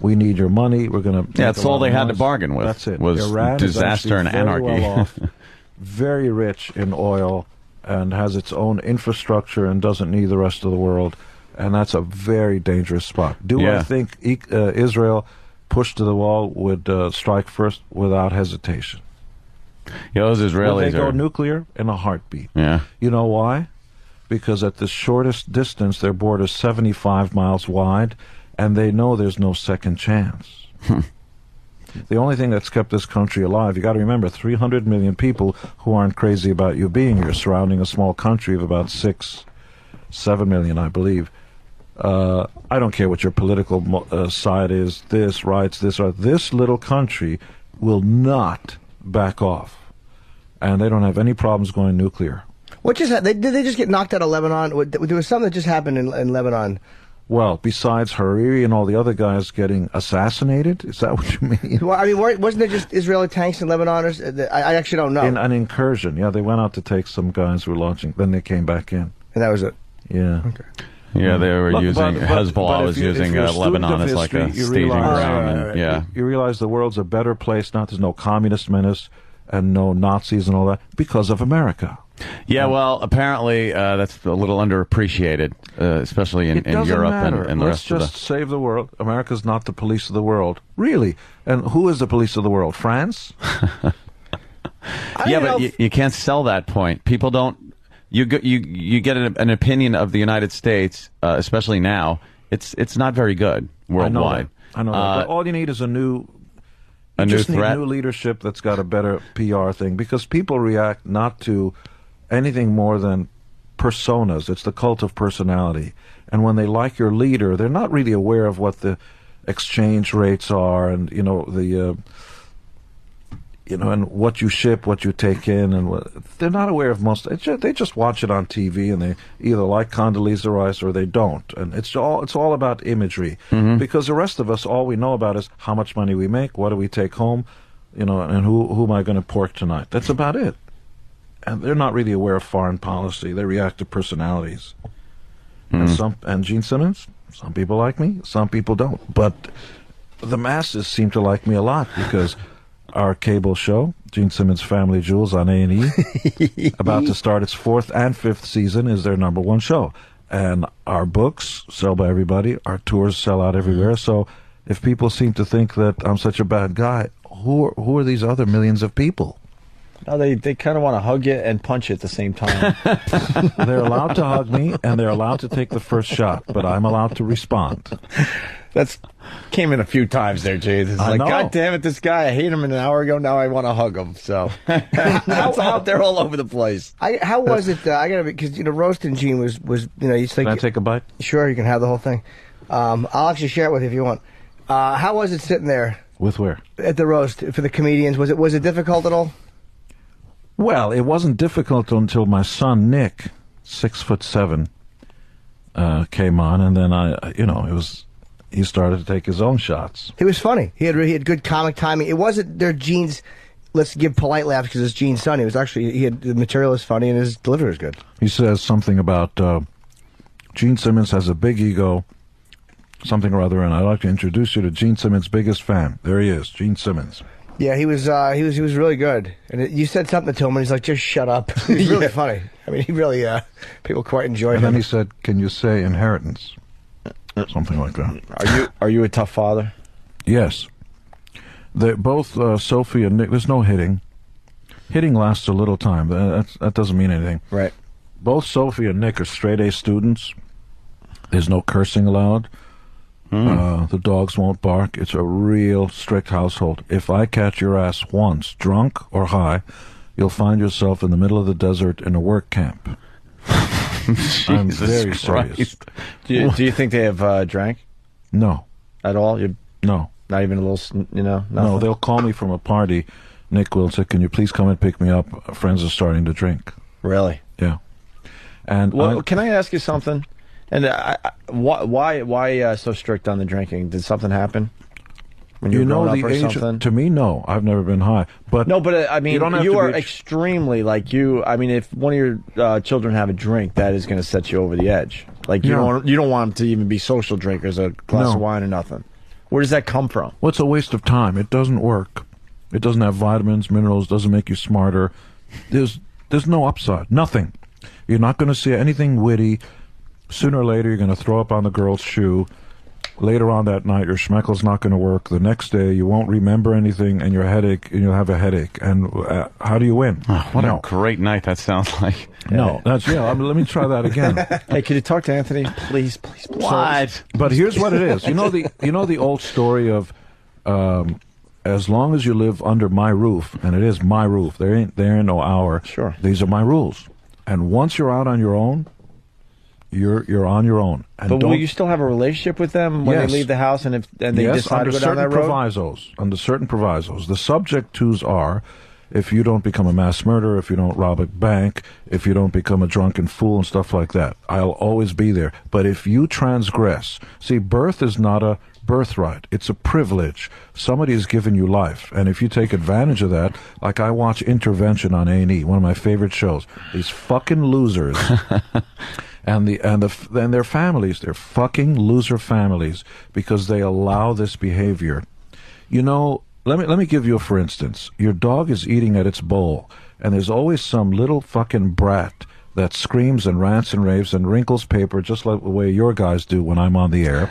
We need your money. We're going to... Yeah, that's all they had to bargain with. That's it. Was Iran disaster and anarchy. Very well off, very rich in oil, and has its own infrastructure and doesn't need the rest of the world. And that's a very dangerous spot. I think Israel, pushed to the wall, would strike first without hesitation? Those Israelis Would they go nuclear? In a heartbeat. Yeah. You know why? Because at the shortest distance, their border is 75 miles wide, and they know there's no second chance. The only thing that's kept this country alive, you got to remember, 300 million people who aren't crazy about you being here, surrounding a small country of about 7 million, I believe. I don't care what your political side is, this little country will not back off. And they don't have any problems going nuclear. What just did they just get knocked out of Lebanon? There was something that just happened in Lebanon. Well, besides Hariri and all the other guys getting assassinated, is that what you mean? Well, I mean, wasn't there just Israeli tanks in Lebanon? I actually don't know. In an incursion, yeah, they went out to take some guys who were launching. Then they came back in, and that was it. Yeah. Okay. Yeah, they were Hezbollah was using Lebanon as like a staging ground. Yeah, you realize the world's a better place now. There's no communist menace and no Nazis and all that because of America. Yeah, well, apparently that's a little underappreciated, especially in Europe and the rest of the... Let's just save the world. America's not the police of the world. Really? And who is the police of the world? France? Yeah, but you can't sell that point. People don't... You get an opinion of the United States, especially now. It's not very good worldwide. I know that. But all you need is a new leadership that's got a better PR thing, because people react not to anything more than personas. It's the cult of personality. And when they like your leader, they're not really aware of what the exchange rates are, and and what you ship, what you take in, and they're not aware of most. They just watch it on TV, and they either like Condoleezza Rice or they don't. And it's all about imagery, because the rest of us, all we know about is how much money we make, what do we take home, and who am I going to pork tonight. That's about it. And they're not really aware of foreign policy. They react to personalities. And Gene Simmons, some people like me, some people don't. But the masses seem to like me a lot, because our cable show, Gene Simmons' Family Jewels on A&E, about to start its 4th and 5th season, is their #1 show. And our books sell by everybody. Our tours sell out everywhere. So if people seem to think that I'm such a bad guy, who are these other millions of people? No, they kind of want to hug you and punch you at the same time. They're allowed to hug me, and they're allowed to take the first shot, but I'm allowed to respond. That's came in a few times there, Jay. It's like, God damn it, this guy, I hate him an hour ago, now I want to hug him. So that's out there all over the place. How was it? I gotta, because roasting Gene was you think. Can I take a bite? Sure, you can have the whole thing. I'll actually share it with you if you want. How was it sitting there? With where? At the roast for the comedians. Was it difficult at all? Well, it wasn't difficult until my son Nick, 6'7", came on, and then he started to take his own shots. It was funny. He had good comic timing. It wasn't their Gene's. Let's give polite laughs because it's Gene's son. It was actually the material is funny and his delivery is good. He says something about Gene Simmons has a big ego, something or other, and I'd like to introduce you to Gene Simmons' biggest fan. There he is, Gene Simmons. Yeah, he was really good. And you said something to him, and he's like, "Just shut up." He's really funny. I mean, he really people quite enjoyed him. And then he said, "Can you say inheritance?" Something like that. Are you a tough father? Yes. They both Sophie and Nick. There's no hitting. Hitting lasts a little time. That doesn't mean anything. Right. Both Sophie and Nick are straight A students. There's no cursing allowed. The dogs won't bark. It's a real strict household. If I catch your ass once, drunk or high, you'll find yourself in the middle of the desert in a work camp. I'm very serious. Do you think they have drank? No. At all? No. Not even a little, nothing? No, they'll call me from a party. Nick will say, "Can you please come and pick me up? Friends are starting to drink." Really? Yeah. And can I ask you something? And why so strict on the drinking? Did something happen when you were growing up or something? To me, no. I've never been high. But I mean, you are extremely I mean, if one of your children have a drink, that is going to set you over the edge. Like you don't want them to even be social drinkers, a glass of wine or nothing. Where does that come from? Well, it's a waste of time. It doesn't work. It doesn't have vitamins, minerals. Doesn't make you smarter. There's no upside. Nothing. You're not going to see anything witty. Sooner or later, you're going to throw up on the girl's shoe. Later on that night, your schmeckle's not going to work. The next day, you won't remember anything, and you'll have a headache. And how do you win? Oh, what a great night that sounds like. No, let me try that again. Hey, can you talk to Anthony, please? What? But here's what it is. You know the old story of, as long as you live under my roof, and it is my roof. There ain't no our. Sure. These are my rules. And once you're out on your own, you're on your own. And but will you still have a relationship with them when they leave the house and they decide to go down that road? Under certain provisos. The subject tos are, if you don't become a mass murderer, if you don't rob a bank, if you don't become a drunken fool and stuff like that. I'll always be there. But if you transgress, see, birth is not a birthright. It's a privilege. Somebody has given you life. And if you take advantage of that, like I watch Intervention on A&E, one of my favorite shows, these fucking losers and their families, they're fucking loser families because they allow this behavior. You know, let me give you a for instance. Your dog is eating at its bowl, and there's always some little fucking brat that screams and rants and raves and wrinkles paper just like the way your guys do when I'm on the air.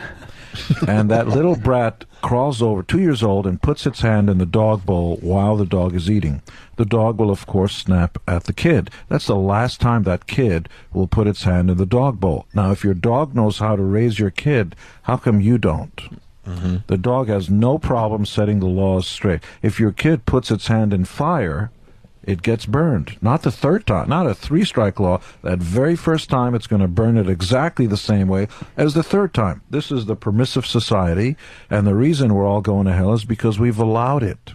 And that little brat crawls over, 2 years old, and puts its hand in the dog bowl while the dog is eating. The dog will, of course, snap at the kid. That's the last time that kid will put its hand in the dog bowl. Now, if your dog knows how to raise your kid, how come you don't? Mm-hmm. The dog has no problem setting the laws straight. If your kid puts its hand in fire, it gets burned. Not the third time, not a 3-strike law. That very first time, it's going to burn it exactly the same way as the third time. This is the permissive society, and the reason we're all going to hell is because we've allowed it.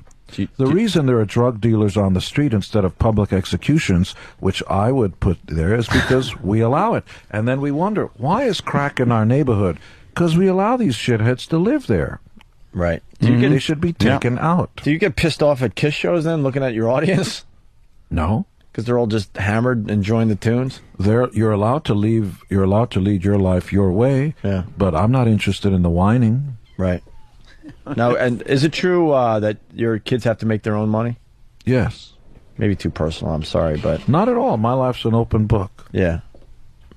The reason there are drug dealers on the street instead of public executions, which I would put there, is because we allow it. And then we wonder, why is crack in our neighborhood? Because we allow these shitheads to live there. Right. They should be taken out. Do you get pissed off at Kiss shows then, looking at your audience? No. Because they're all just hammered, enjoying the tunes? You're allowed to lead your life your way, but I'm not interested in the whining. Right. Now, and is it true that your kids have to make their own money? Yes. Maybe too personal, I'm sorry, but... Not at all. My life's an open book. Yeah.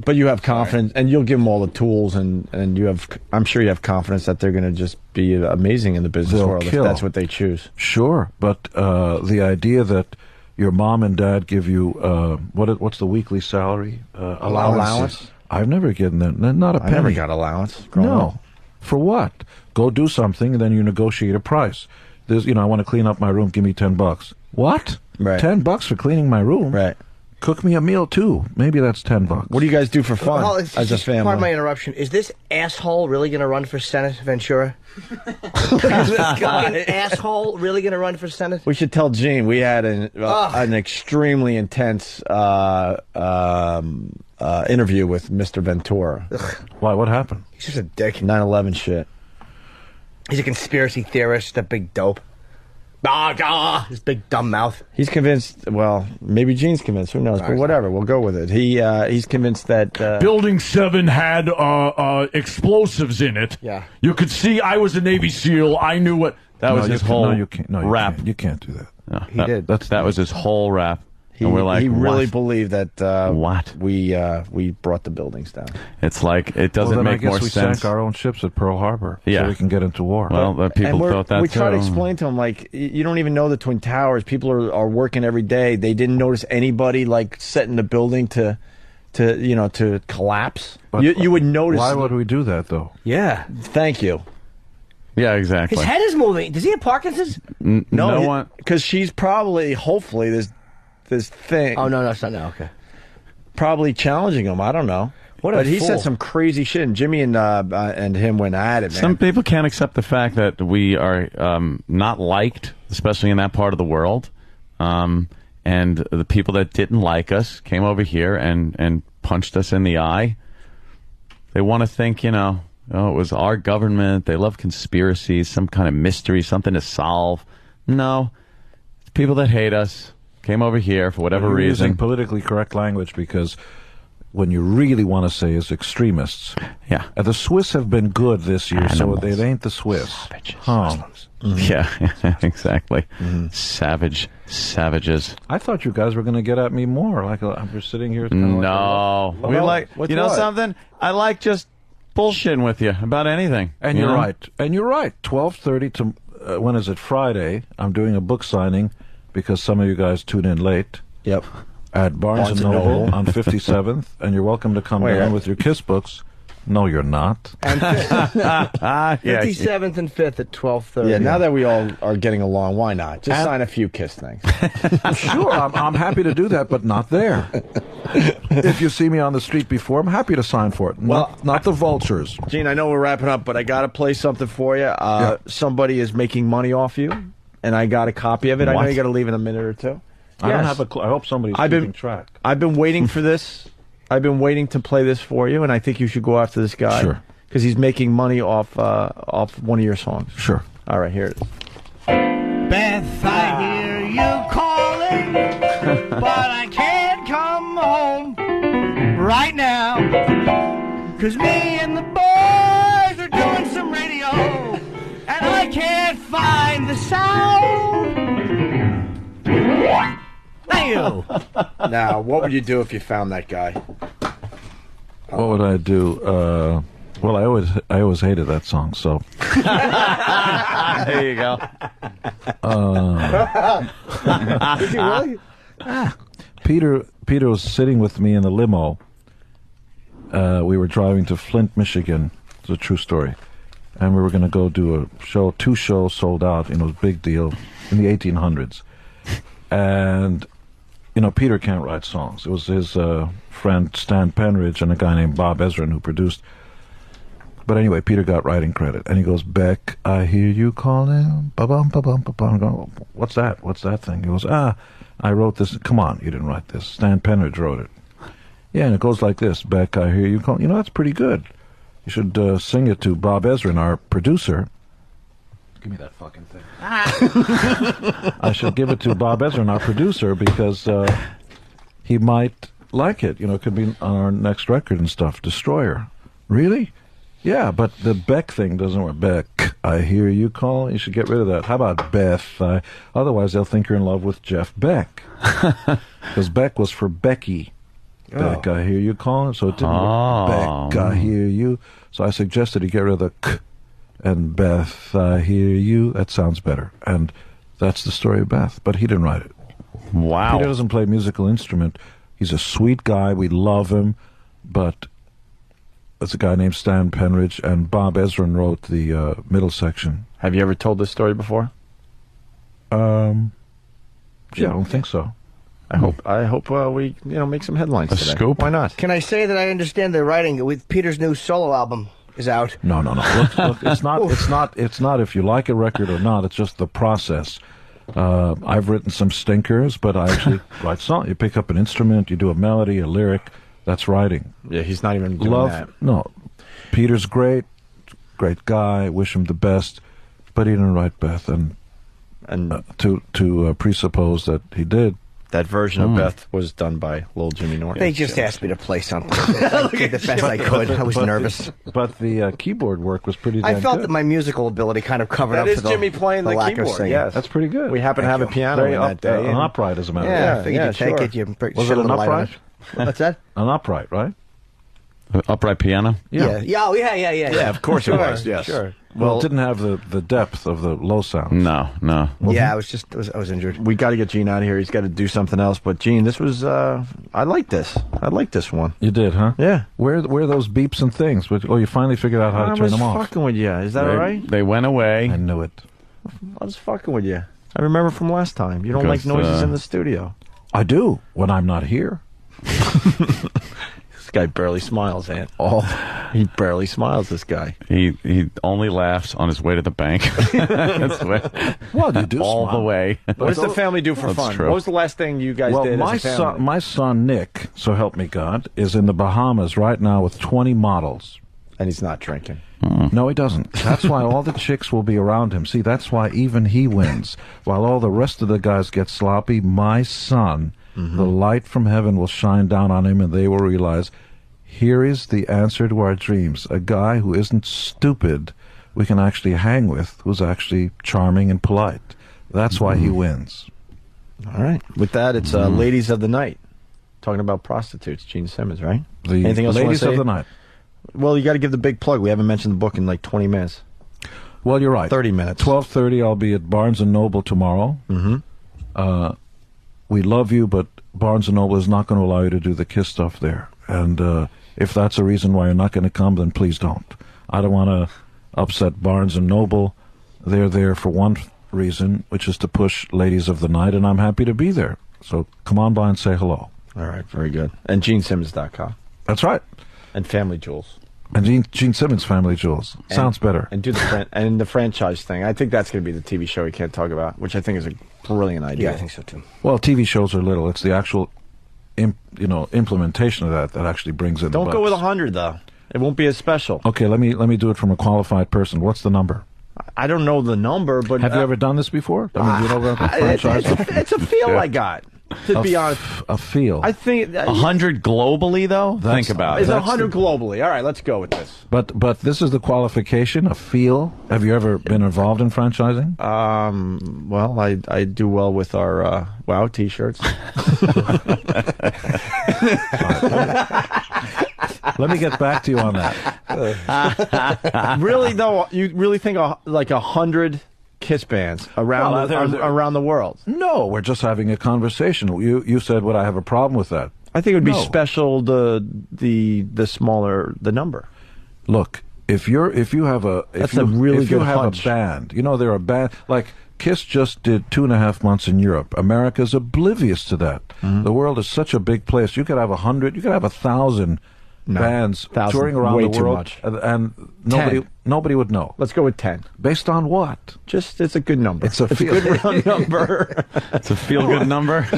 But you have confidence, and you'll give them all the tools, and you have, I'm sure you have confidence that they're going to just be amazing in the business world if that's what they choose. Sure, but the idea that your mom and dad give you, what's the weekly salary? Allowance? I've never gotten that. Not a penny. I never got allowance. No. Up. For what? Go do something, and then you negotiate a price. There's, I want to clean up my room, give me $10. What? Right. $10 for cleaning my room? Right. Cook me a meal, too. Maybe that's $10. What do you guys do for fun as a family? Pardon my interruption. Is this asshole really going to run for Senate, Ventura? Is this fucking asshole really going to run for Senate? We should tell Gene we had an extremely intense interview with Mr. Ventura. Why? What happened? He's just a dick. 9/11 shit. He's a conspiracy theorist, a big dope. His big dumb mouth. He's convinced, well, maybe Gene's convinced, who knows, but whatever, we'll go with it. He's convinced that... Building 7 had explosives in it. Yeah. You could see I was a Navy SEAL, I knew what... That was his whole rap. You can't do that. No, he did. That was his whole rap. He really believed that what? We brought the buildings down. It's like, it doesn't make more sense. I guess we sank our own ships at Pearl Harbor so we can get into war. Well, people thought that we too. try to explain to them, like, you don't even know the Twin Towers. People are working every day. They didn't notice anybody, like, setting the building to collapse. But you would notice. Why would we do that, though? Yeah. Thank you. Yeah, exactly. His head is moving. Does he have Parkinson's? No one. Because she's probably, hopefully, this thing. Oh, no, it's not now. Okay. Probably challenging him. I don't know. But he said some crazy shit, and Jimmy and him went at it, man. Some people can't accept the fact that we are not liked, especially in that part of the world. And the people that didn't like us came over here and punched us in the eye. They want to think, it was our government. They love conspiracies, some kind of mystery, something to solve. No. It's people that hate us. Came over here for whatever reason. Using politically correct language because when you really want to say is extremists. Yeah. The Swiss have been good this year, Animals. so they ain't the Swiss. Savages. Muslims. Yeah, exactly. Savages. I thought you guys were going to get at me more. Like we're sitting here. No. We like, something? I like just bullshitting with you about anything. And you're right. 12:30 to, when is it? Friday. I'm doing a book signing. Because some of you guys tune in late. Yep. At Barnes & Noble on 57th. And you're welcome to come down with your Kiss books. No, you're not. And 57th and 5th at 12:30. Yeah, now that we all are getting along, why not? Just sign a few Kiss things. Sure, I'm happy to do that, but not there. If you see me on the street before, I'm happy to sign for it. Not the vultures. Gene, I know we're wrapping up, but I got to play something for you. Somebody is making money off you. and I got a copy of it. What? I know you got to leave in a minute or two. I don't have a clue. I hope somebody's keeping track. I've been waiting for this. I've been waiting to play this for you, and I think you should go after this guy. Sure. Because he's making money off one of your songs. Sure. All right, here it is. Beth, I hear you calling, but I can't come home right now. 'Cause me and the boys are doing some radio, and I can't find the sound. Thank you. Now, what would you do if you found that guy? What would I do? Well, I always hated that song. So There you go. Did you really? Peter was sitting with me in the limo. We were driving to Flint, Michigan. It's a true story. And we were going to go do a show. 2 shows sold out. It was a big deal in the 1800s. And, Peter can't write songs. It was his friend Stan Penridge and a guy named Bob Ezrin who produced. But anyway, Peter got writing credit. And he goes, Beck, I hear you calling. Ba-bum, ba-bum, ba-bum. I go, what's that? What's that thing? He goes, I wrote this. Come on, you didn't write this. Stan Penridge wrote it. Yeah, and it goes like this. Beck, I hear you calling. That's pretty good. You should sing it to Bob Ezrin, our producer. Give me that fucking thing. I should give it to Bob Ezrin, our producer, because he might like it. It could be on our next record and stuff. Destroyer. Really? Yeah, but the Beck thing doesn't work. Beck, I hear you calling. You should get rid of that. How about Beth? Otherwise, they'll think you're in love with Jeff Beck. Because Beck was for Becky. Beck, I hear you calling. So it didn't work. Beck, I hear you. So I suggested he get rid of the K. And Beth, I hear you. That sounds better. And that's the story of Beth. But he didn't write it. Wow. Peter doesn't play a musical instrument. He's a sweet guy. We love him. But it's a guy named Stan Penridge, and Bob Ezrin wrote the middle section. Have you ever told this story before? Yeah, I don't think so. I hope we make some headlines today. Scoop? Why not? Can I say that I understand the writing with Peter's new solo album is out? No. Look, it's not if you like a record or not. It's just the process. I've written some stinkers, but I actually write songs. You pick up an instrument, you do a melody, a lyric. That's writing. Yeah, he's not even doing that. No. Peter's great guy. Wish him the best, but he didn't write Beth, and to presuppose that he did. That version of Beth was done by Lil Jimmy Norton. They just asked me to play something. I did the best I could. I was nervous. But the keyboard work was pretty damn I felt good. that my musical ability kind of covered up That for is the Jimmy playing the lack of keyboard, singing. yes. That's pretty good. We happen to have a piano in that day. An upright, as a matter of Yeah, fact. I figured you take it, you Was shed it a an little light on upright? it. What's that? An upright, right? Upright piano? Yeah. Yeah, of course it was. Yes. Sure. Well, it didn't have the depth of the low sound. No. Yeah, I was injured. We got to get Gene out of here. He's got to do something else. But Gene, this was I like this. I like this one. You did, huh? Yeah. Where are those beeps and things? You finally figured out how to turn them I off. was fucking with you. Is that all right? They went away. I knew it. I was fucking with you. I remember from last time. You don't like Because, noises in the studio. I do when I'm not here. This guy barely smiles, Ant. Oh, He barely smiles, this guy. He only laughs on his way to the bank. That's the well, you do all smile. the way. What does the family do for That's fun? true. What was the last thing you guys did my as a family? my son Nick, so help me God, is in the Bahamas right now with 20 models. And he's not drinking. No, he doesn't. That's why all the chicks will be around him. See, that's why even he wins. While all the rest of the guys get sloppy, my son, the light from heaven will shine down on him, and they will realize, here is the answer to our dreams. A guy who isn't stupid we can actually hang with, who's actually charming and polite. That's why he wins. All right. With that, it's Ladies of the Night. Talking about prostitutes, Gene Simmons, right? Anything else you wanna Ladies say? of the Night. Well, you got to give the big plug. We haven't mentioned the book in like 20 minutes. Well, you're right. 30 minutes. 12:30, I'll be at Barnes & Noble tomorrow. We love you, but Barnes & Noble is not going to allow you to do the KISS stuff there. And if that's a reason why you're not going to come, then please don't. I don't want to upset Barnes & Noble. They're there for one reason, which is to push Ladies of the Night, and I'm happy to be there. So come on by and say hello. All right, very good. And GeneSimmons.com. That's right. And Family Jewels. And Gene Simmons, Family Jewels. Sounds better. And do the franchise thing. I think that's going to be the TV show we can't talk about, which I think is a brilliant idea. Yeah, I think so too. Well, TV shows are little. It's the actual, implementation of that actually brings in. Don't the go with bucks. 100 though. It won't be as special. Okay, let me do it from a qualified person. What's the number? I don't know the number, but Have you ever done this before? I mean, do you know about the franchise? it's a feel I got. To be honest, a feel. I think 100 globally, though. Think about It's it. 100 globally. All right, let's go with this. But this is the qualification. A feel. Have you ever been involved in franchising? Well, I do well with our WOW T-shirts. Let me get back to you on that. Really though, you really think like 100 Kiss bands around around the world? No, we're just having a conversation. You said, would I have a problem with that? I think it would be special the smaller the number. Look, if you have a punch. a band, they're a band like Kiss just did 2.5 months in Europe. America's oblivious to that. The world is such a big place. You could have 100, you could have 1,000 bands touring around the world, and nobody would know. Let's go with 10. Based on what? Just it's a good number. It's a good round number. It's a feel-good number.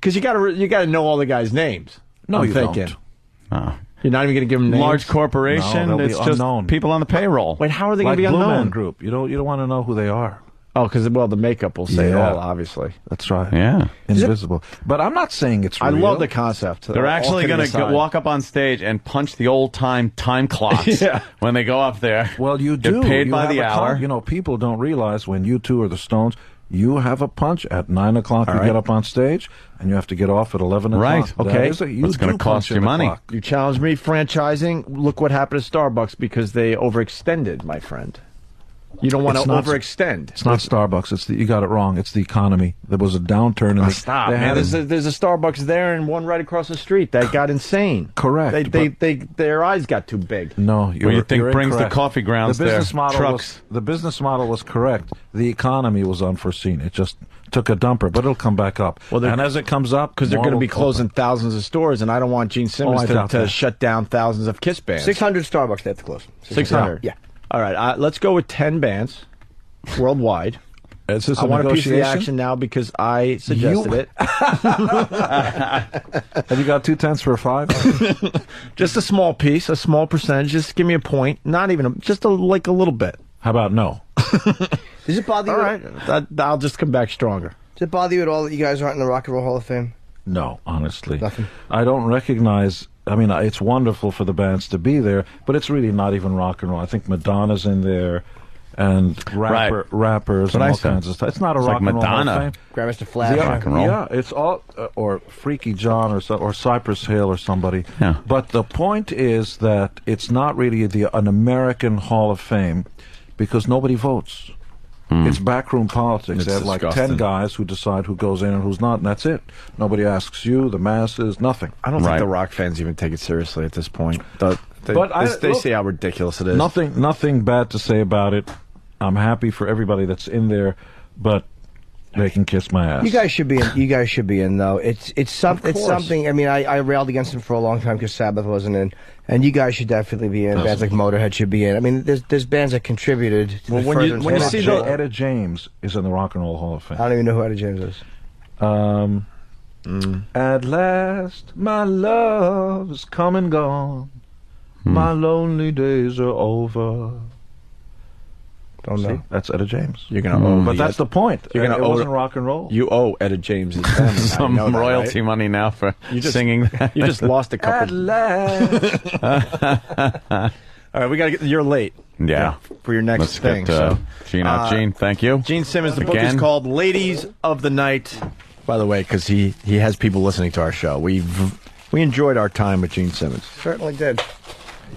Because you gotta know all the guys' names. No, you don't. You're not even going to give them names? Large corporation. No, they'll it's be just unknown. people on the payroll. Wait, how are they going Like to be Blue unknown? Man Group. You don't want to know who they are. Oh, because the makeup will say it all, obviously. That's right. Yeah. Invisible. But I'm not saying it's real. I love the concept. They're actually going to walk up on stage and punch the old-time clocks when they go up there. Well, you do. Get paid You by have the a hour. People don't realize when you two are the Stones, you have a punch at 9 o'clock. You get up on stage, and you have to get off at 11 o'clock. Right. Okay. It's going to cost you money. You challenged me franchising. Look what happened to Starbucks because they overextended, my friend. You don't want to overextend. It's not Starbucks. You got it wrong. It's the economy. There was a downturn in the stop. Man. There's a Starbucks there and one right across the street that got insane. Correct. Their eyes got too big. No, you're brings incorrect. the coffee grounds the business there. Model Trucks. the business model was correct. The economy was unforeseen. It just took a dumper, but it'll come back up. Well, and as it comes up, because they're going to be will closing thousands of stores, and I don't want Gene Simmons to shut down thousands of Kiss bands. 600 Starbucks they have to close. 600. Yeah. All right. Let's go with 10 bands worldwide. Is this I want a piece of the action now because I suggested it. Have you got 2 tenths for a 5? Just a small piece, a small percentage. Just give me a point. Not even just a little bit. How about no? Does it bother you? All right, I'll just come back stronger. Does it bother you at all that you guys aren't in the Rock and Roll Hall of Fame? No, honestly. Nothing. I don't recognize. I mean, it's wonderful for the bands to be there, but it's really not even rock and roll. I think Madonna's in there. And rappers and all kinds of stuff. It's not a rock and roll Hall of Fame. Grandmaster Flash. rock and roll. Yeah, it's all or Freaky John or Cypress Hill or somebody. Yeah. But the point is that it's not really an American Hall of Fame because nobody votes. It's backroom politics. They have like 10 guys who decide who goes in and who's not, and that's it. Nobody asks you, the masses, nothing. I don't think the rock fans even take it seriously at this point. They see how ridiculous it is. Nothing bad to say about it. I'm happy for everybody that's in there, but they can kiss my ass. You guys should be in. You guys should be in, though. It's something. I mean, I railed against them for a long time because Sabbath wasn't in, and you guys should definitely be in. Bands like Motorhead should be in. I mean, there's bands that contributed. To the when you see Etta James is in the Rock and Roll Hall of Fame. I don't even know who Etta James is. At last, my love is come and gone. My lonely days are over. Don't know. That's Etta James. You're gonna owe, but that's the point. You're gonna it wasn't rock and roll. You owe Etta James some royalty money now for singing that. You just lost a couple. At last. All right, we gotta get. You're late. Yeah. For your next thing. Get, Gene out. Gene, thank you. Gene Simmons. The book is called "Ladies of the Night." By the way, because he has people listening to our show. We enjoyed our time with Gene Simmons. Certainly did.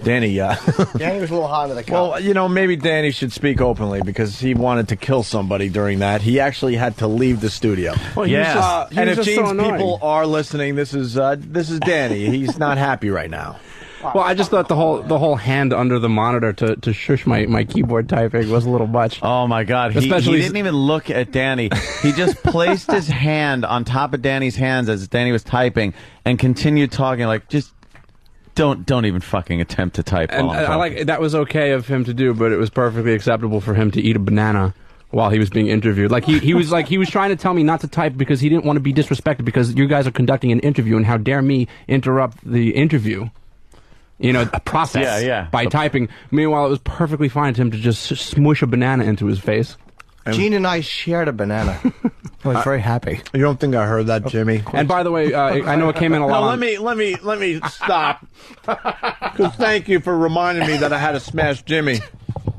Danny, Danny was a little hot under the collar. Well, maybe Danny should speak openly because he wanted to kill somebody during that. He actually had to leave the studio. Well, and if Gene's people are listening, this is Danny. He's not happy right now. Well, I just thought the whole hand under the monitor to shush my keyboard typing was a little much. Oh my God! He didn't even look at Danny. He just placed his hand on top of Danny's hands as Danny was typing and continued talking like just. Don't even fucking attempt to type. And I like that was okay of him to do, but it was perfectly acceptable for him to eat a banana while he was being interviewed. Like he was trying to tell me not to type because he didn't want to be disrespected because you guys are conducting an interview, and how dare me interrupt the interview. A process by typing. Meanwhile, it was perfectly fine to him to just smush a banana into his face. Gene and I shared a banana. I was very happy. You don't think I heard that, Jimmy? And by the way, I know it came in a lot. No, let me stop. Because thank you for reminding me that I had to smash Jimmy.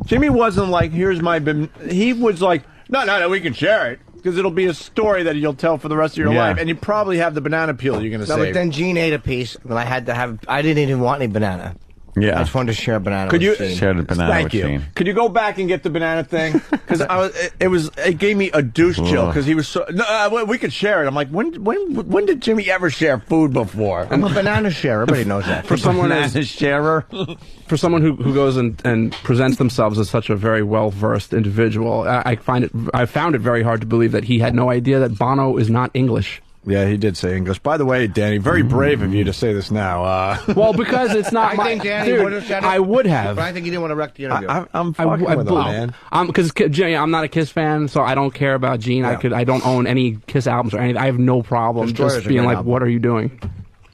Jimmy wasn't like, here's my... He was like, no, we can share it. Because it'll be a story that you'll tell for the rest of your life. And you probably have the banana peel you're going to save. No, but then Gene ate a piece, and I didn't even want any banana. Yeah. I just wanted to share a banana Could with you Gene. share the banana Thank with you. Gene? Could you go back and get the banana thing? Because it gave me a douche chill because he was so... No, we could share it. I'm like, when did Jimmy ever share food before? I'm a banana sharer. Everybody knows that. For someone sharer. For someone who goes and presents themselves as such a very well-versed individual, I found it very hard to believe that he had no idea that Bono is not English. Yeah, he did say English. By the way, Danny, very brave of you to say this now. Well, because it's not I my... think Danny dude, would have said it. I would have. But I think he didn't want to wreck the interview. I'm fucking with him, man. Because I'm not a Kiss fan, so I don't care about Gene. Yeah. I don't own any Kiss albums or anything. I have no problem just being like, what are you doing?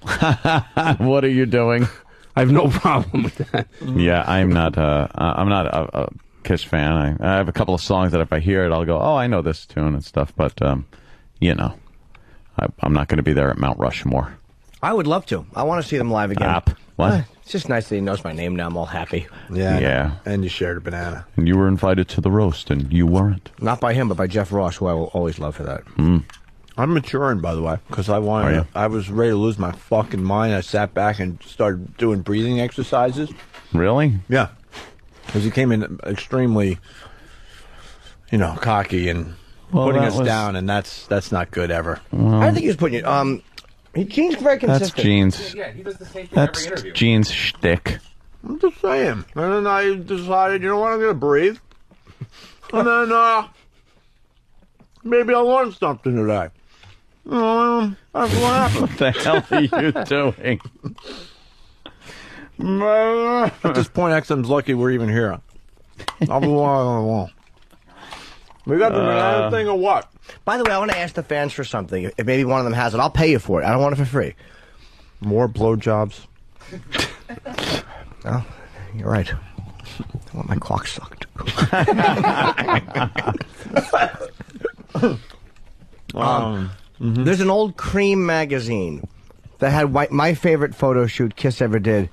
What are you doing? I have no problem with that. Yeah, I'm not a Kiss fan. I have a couple of songs that if I hear it, I'll go, oh, I know this tune and stuff. But, I'm not going to be there at Mount Rushmore. I would love to. I want to see them live again. What? It's just nice that he knows my name now. I'm all happy. Yeah. And you shared a banana. And you were invited to the roast, and you weren't. Not by him, but by Jeff Ross, who I will always love for that. I'm maturing, by the way, because I was ready to lose my fucking mind. I sat back and started doing breathing exercises. Really? Yeah. Because he came in extremely, cocky and putting us down, and that's not good ever. I don't think he was putting you. Gene's very consistent. That's Gene's. Yeah, he does the same thing That's every interview. Gene's shtick. I'm just saying. And then I decided, you know what, I'm going to breathe. And then maybe I'll learn something today. That's what happened. What the hell are you doing? At this point, XM's lucky we're even here. I'll be on the wall. We got the banana thing or what? By the way, I want to ask the fans for something. If maybe one of them has it, I'll pay you for it. I don't want it for free. More blowjobs. Oh, you're right. I want my clock sucked. There's an old Cream magazine that had my favorite photo shoot Kiss ever did,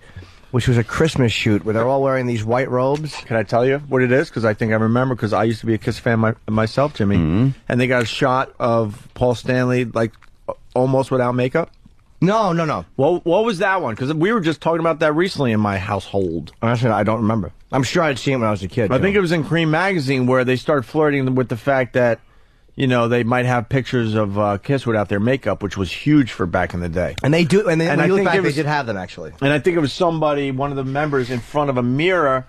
which was a Christmas shoot where they're all wearing these white robes. Can I tell you what it is? Because I think I remember, because I used to be a Kiss fan myself, Jimmy. And they got a shot of Paul Stanley, like, almost without makeup. No. Well, what was that one? Because we were just talking about that recently in my household. Honestly, I don't remember. I'm sure I'd seen it when I was a kid. I think it was in Cream magazine where they started flirting with the fact that, they might have pictures of Kiss without their makeup, which was huge for back in the day. And they do, and when I you look think back, it was, they did have them, actually. And I think it was somebody, one of the members, in front of a mirror.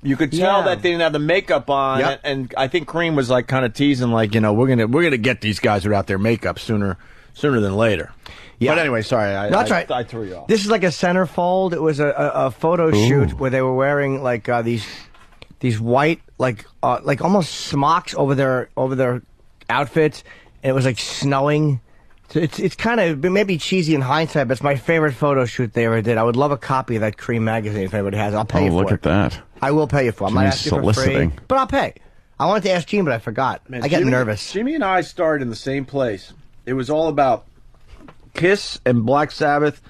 You could tell that they didn't have the makeup on, and I think Cream was like kind of teasing, like, we're gonna get these guys without their makeup sooner than later. Yeah. But anyway, sorry, that's right. I threw you off. This is like a centerfold. It was a photo shoot where they were wearing like these white like almost smocks over their outfits. And it was like snowing. So it's kind of maybe cheesy in hindsight, but it's my favorite photo shoot they ever did. I would love a copy of that Cream magazine if anybody has it. I'll pay you for it. Oh, look at that. I will pay you for it. I'm not asking for free, but I'll pay. I wanted to ask Gene, but I forgot. Man, I get nervous. Jimmy and I started in the same place. It was all about Kiss and Black Sabbath,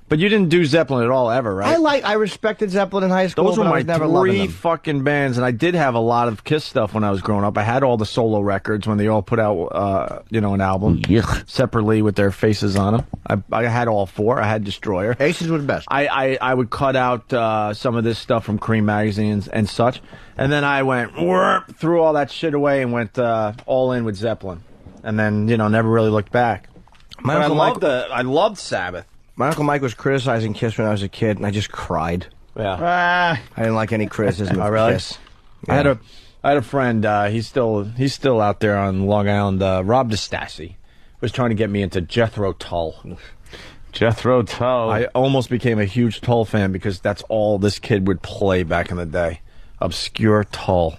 but you didn't do Zeppelin at all ever, right? I respected Zeppelin in high school. Those were but I my was never loving three them. fucking bands, and I did have a lot of Kiss stuff when I was growing up. I had all the solo records when they all put out, an album separately with their faces on them. I had all four. I had Destroyer. Aces were the best. I would cut out some of this stuff from Cream magazines and such, and then I went threw all that shit away and went all in with Zeppelin, and then never really looked back. I loved Sabbath. My Uncle Mike was criticizing Kiss when I was a kid, and I just cried. Yeah. I didn't like any criticism of really? Kiss. Yeah. I had a friend, he's still out there on Long Island, Rob DeStassi, was trying to get me into Jethro Tull. Jethro Tull. I almost became a huge Tull fan because that's all this kid would play back in the day. Obscure Tull.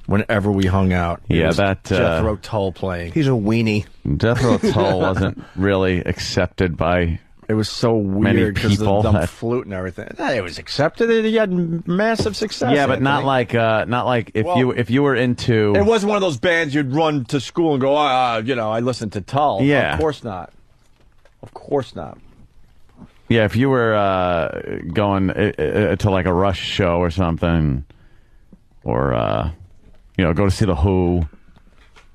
Whenever we hung out. Yeah, that Jethro Tull playing. He's a weenie. Jethro Tull wasn't really accepted by. It was so weird because the people dumb that- flute and everything. It was accepted. He had massive success. Yeah, but not like if you were into. It wasn't one of those bands you'd run to school and go, I listened to Tull. Yeah. Of course not. Of course not. Yeah, if you were going to like a Rush show or something, or go to see the Who,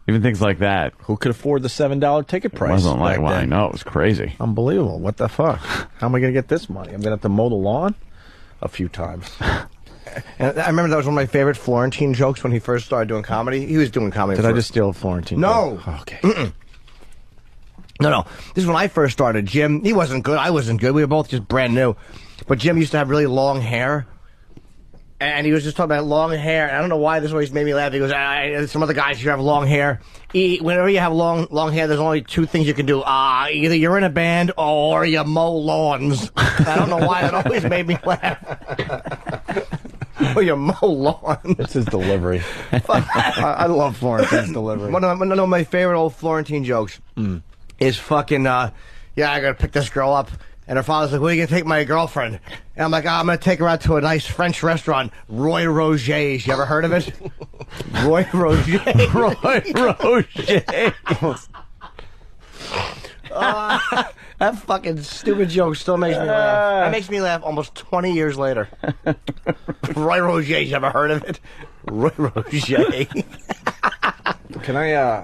even things like that. Who could afford the $7 ticket price? It wasn't like, back well, I then? know, it was crazy. Unbelievable. What the fuck? How am I going to get this money? I'm going to have to mow the lawn a few times. And I remember that was one of my favorite Florentine jokes when he first started doing comedy. He was doing comedy. Did I first. just steal a Florentine? No. Oh, okay. No. This is when I first started. Jim, he wasn't good. I wasn't good. We were both just brand new. But Jim used to have really long hair. And he was just talking about long hair. And I don't know why this always made me laugh. He goes, some other guys who have long hair. Whenever you have long hair, there's only two things you can do. Either you're in a band or you mow lawns. I don't know why that always made me laugh. Or you mow lawns. It's his delivery. I love Florentine's delivery. One of my favorite old Florentine jokes is fucking, I gotta pick this girl up. And her father's like, where are you going to take my girlfriend? And I'm like, I'm going to take her out to a nice French restaurant, Roy Roger's. You ever heard of it? Roy Roger. Roy Roger. That fucking stupid joke still makes me laugh. That makes me laugh almost 20 years later. Roy Roger's. You ever heard of it? Roy Roger. Can I,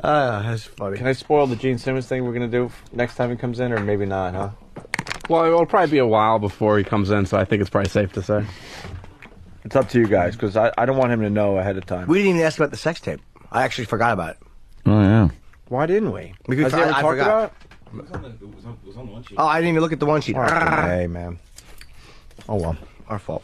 That's funny. can I spoil the Gene Simmons thing we're going to do next time he comes in, or maybe not, huh? Well, it'll probably be a while before he comes in, so I think it's probably safe to say. It's up to you guys, because I don't want him to know ahead of time. We didn't even ask about the sex tape. I actually forgot about it. Oh yeah. Why didn't we? Because Has he ever I talked forgot. about it? Oh, I didn't even look at the one sheet. Hey, man. Oh, well. Our fault.